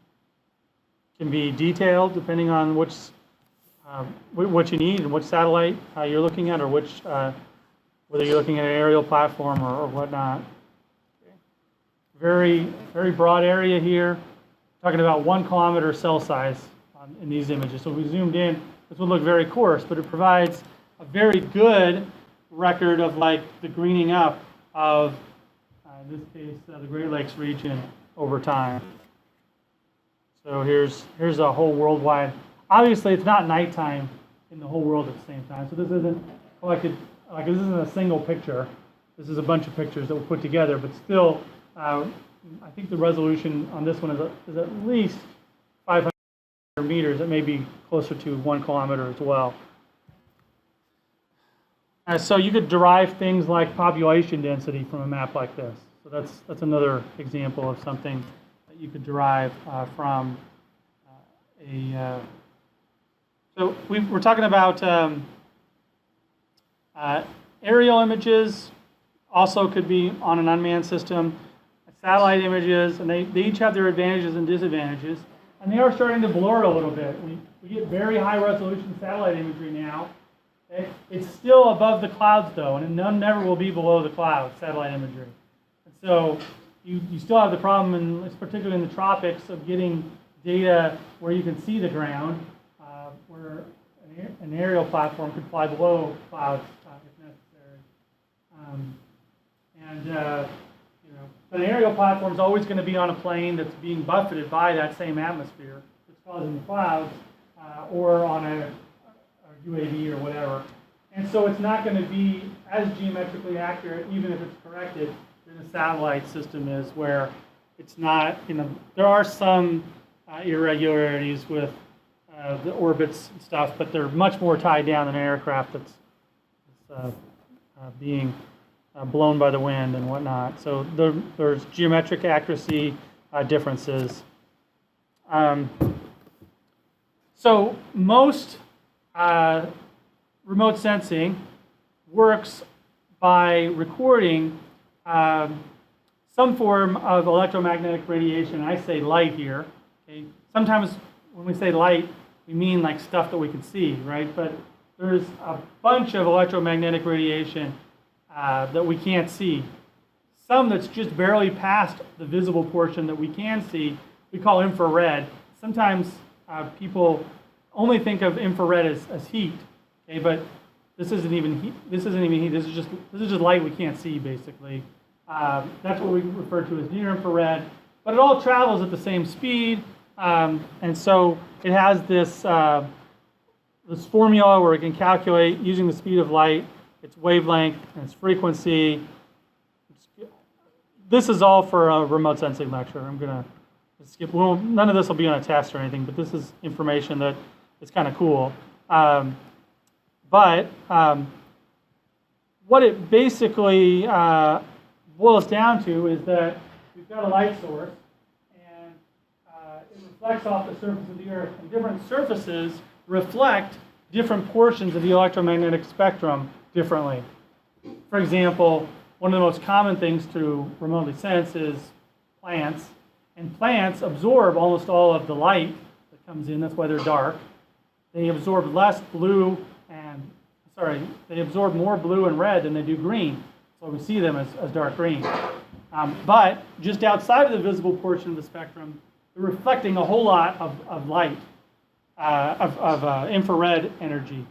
Can be detailed depending on what you need and which satellite you're looking at, or whether you're looking at an aerial platform or whatnot. Okay. Very, very broad area here. Talking about 1 kilometer cell size in these images. So if we zoomed in, this would look very coarse, but it provides a very good record of like the greening up of, in this case, the Great Lakes region over time. So here's a whole worldwide. Obviously, it's not nighttime in the whole world at the same time. So this isn't collected, like this isn't a single picture. This is a bunch of pictures that were put together, but still, I think the resolution on this one is at least 500. meters, it may be closer to 1 kilometer as well. So you could derive things like population density from a map like this. So that's another example of something that you could derive from So we're talking about aerial images, also could be on an unmanned system, satellite images, and they each have their advantages and disadvantages. And they are starting to blur a little bit. We get very high resolution satellite imagery now. Okay? It's still above the clouds though, and none never will be below the clouds, satellite imagery. And so you still have the problem, particularly in the tropics, of getting data where you can see the ground, where an aerial platform could fly below clouds if necessary. But an aerial platform is always going to be on a plane that's being buffeted by that same atmosphere that's causing the clouds, or on a UAV or whatever. And so it's not going to be as geometrically accurate, even if it's corrected, than a satellite system is, where it's not, there are some irregularities with the orbits and stuff, but they're much more tied down than an aircraft that's being blown by the wind and whatnot. So there's geometric accuracy differences. So most remote sensing works by recording some form of electromagnetic radiation. I say light here. Okay? Sometimes when we say light, we mean like stuff that we can see, right? But there's a bunch of electromagnetic radiation that we can't see. Some that's just barely past the visible portion that we can see, we call infrared. Sometimes people only think of infrared as heat, okay? But this isn't even heat. This isn't even heat. This is just light we can't see, basically. That's what we refer to as near infrared. But it all travels at the same speed, and so it has this this formula where it can calculate using the speed of light, its wavelength, and its frequency. This is all for a remote sensing lecture. I'm going to skip. Well, none of this will be on a test or anything, but this is information that is kind of cool. But what it basically boils down to is that we've got a light source, and it reflects off the surface of the Earth, and different surfaces reflect different portions of the electromagnetic spectrum differently. For example, one of the most common things to remotely sense is plants, and plants absorb almost all of the light that comes in. That's why they're dark. They absorb they absorb more blue and red than they do green, so we see them as dark green. But just outside of the visible portion of the spectrum, they're reflecting a whole lot of light, of infrared energy.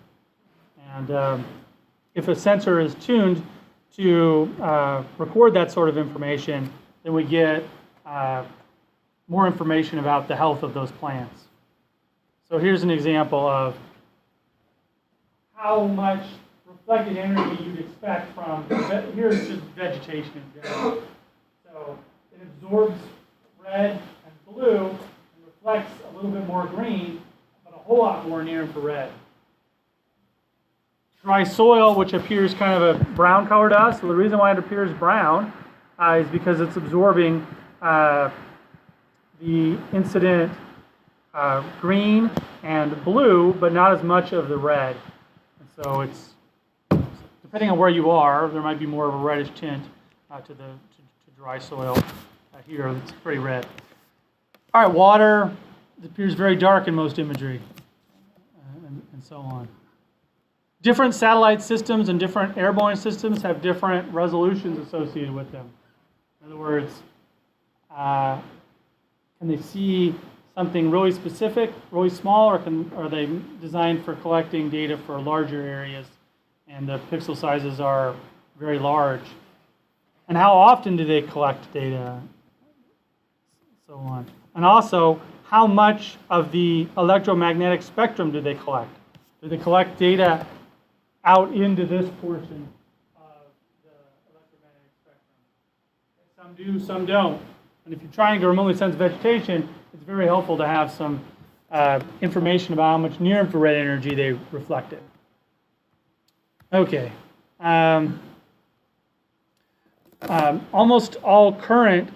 And if a sensor is tuned to record that sort of information, then we get more information about the health of those plants. So here's an example of how much reflected energy you'd expect from, here's just vegetation in general. So it absorbs red and blue and reflects a little bit more green, but a whole lot more near infrared. Dry soil, which appears kind of a brown color to us. So the reason why it appears brown is because it's absorbing the incident green and blue, but not as much of the red. And so it's, depending on where you are, there might be more of a reddish tint to dry soil. Here, it's pretty red. All right, water, it appears very dark in most imagery, and so on. Different satellite systems and different airborne systems have different resolutions associated with them. In other words, can they see something really specific, really small, or are they designed for collecting data for larger areas and the pixel sizes are very large? And how often do they collect data? So on. And also, how much of the electromagnetic spectrum do they collect? Do they collect data out into this portion of the electromagnetic spectrum? Some do, some don't. And if you're trying to remotely sense vegetation, it's very helpful to have some information about how much near-infrared energy they reflected. Okay. Almost all current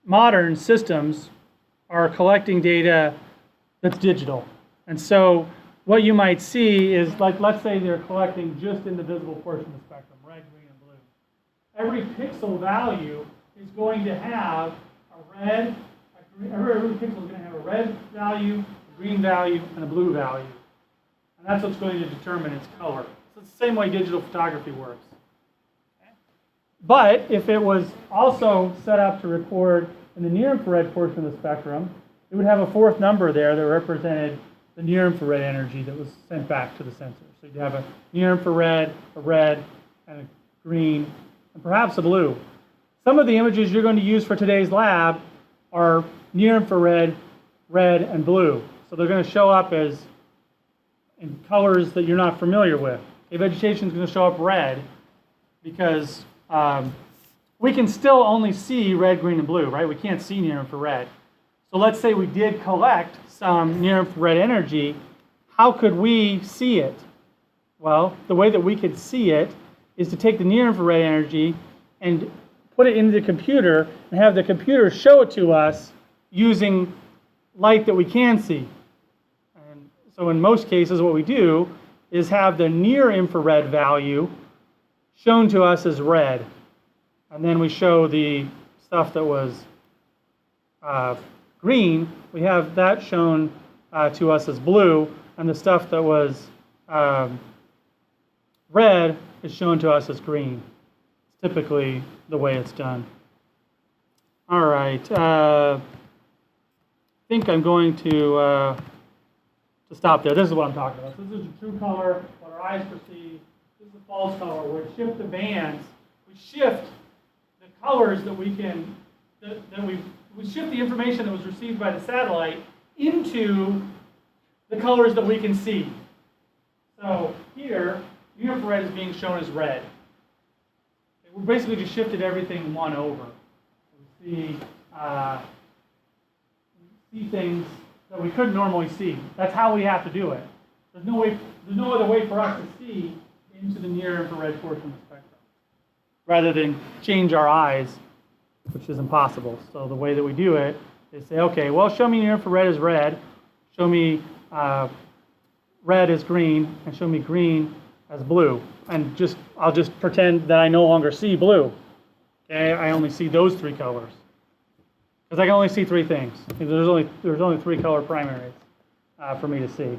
modern systems are collecting data that's digital. And so what you might see is, like, let's say they're collecting just in the visible portion of the spectrum, red, green, and blue. Every pixel value is going to have a red, every pixel is going to have a red value, a green value, and a blue value. And that's what's going to determine its color. So it's the same way digital photography works. But if it was also set up to record in the near-infrared portion of the spectrum, it would have a fourth number there that represented the near-infrared energy that was sent back to the sensor. So you'd have a near-infrared, a red, and a green, and perhaps a blue. Some of the images you're going to use for today's lab are near-infrared, red, and blue. So they're going to show up as in colors that you're not familiar with. A vegetation is going to show up red because we can still only see red, green, and blue, right? We can't see near-infrared. So let's say we did collect some near-infrared energy. How could we see it? Well, the way that we could see it is to take the near-infrared energy and put it into the computer and have the computer show it to us using light that we can see. And so in most cases, what we do is have the near-infrared value shown to us as red. And then we show the stuff that was green, we have that shown to us as blue, and the stuff that was red is shown to us as green. It's typically the way it's done. All right, I think I'm going to stop there. This is what I'm talking about. So this is the true color, what our eyes perceive. This is the false color, where we shift the bands. We shift the colors that we can, we shift the information that was received by the satellite into the colors that we can see. So here, near-infrared is being shown as red. We basically just shifted everything one over. We see things that we couldn't normally see. That's how we have to do it. There's no other way for us to see into the near-infrared portion of the spectrum, rather than change our eyes, which is impossible. So the way that we do it is say, okay, well, show me near-infrared as red, show me red as green, and show me green as blue. And I'll just pretend that I no longer see blue. Okay, I only see those three colors. Because I can only see three things. There's only three color primaries for me to see.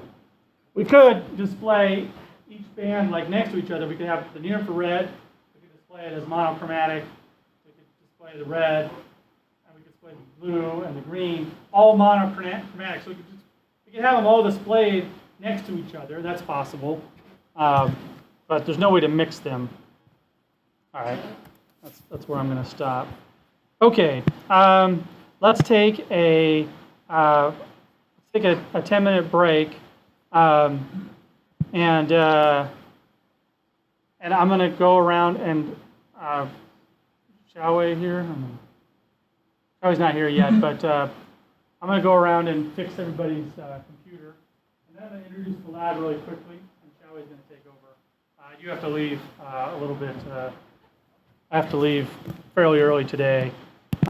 We could display each band like next to each other. We could have the near-infrared, we could display it as monochromatic, we could display the red, and we could display the blue and the green, all monochromatic. So we could have them all displayed next to each other. That's possible. But there's no way to mix them. All right, that's where I'm going to stop. Okay, let's take a 10-minute break, and I'm going to go around and GHY here. GHY's not here yet, but I'm going to go around and fix everybody's computer, and then I'm going to introduce the lab really quickly, and GHY's going to take over. You have to leave a little bit. I have to leave fairly early today.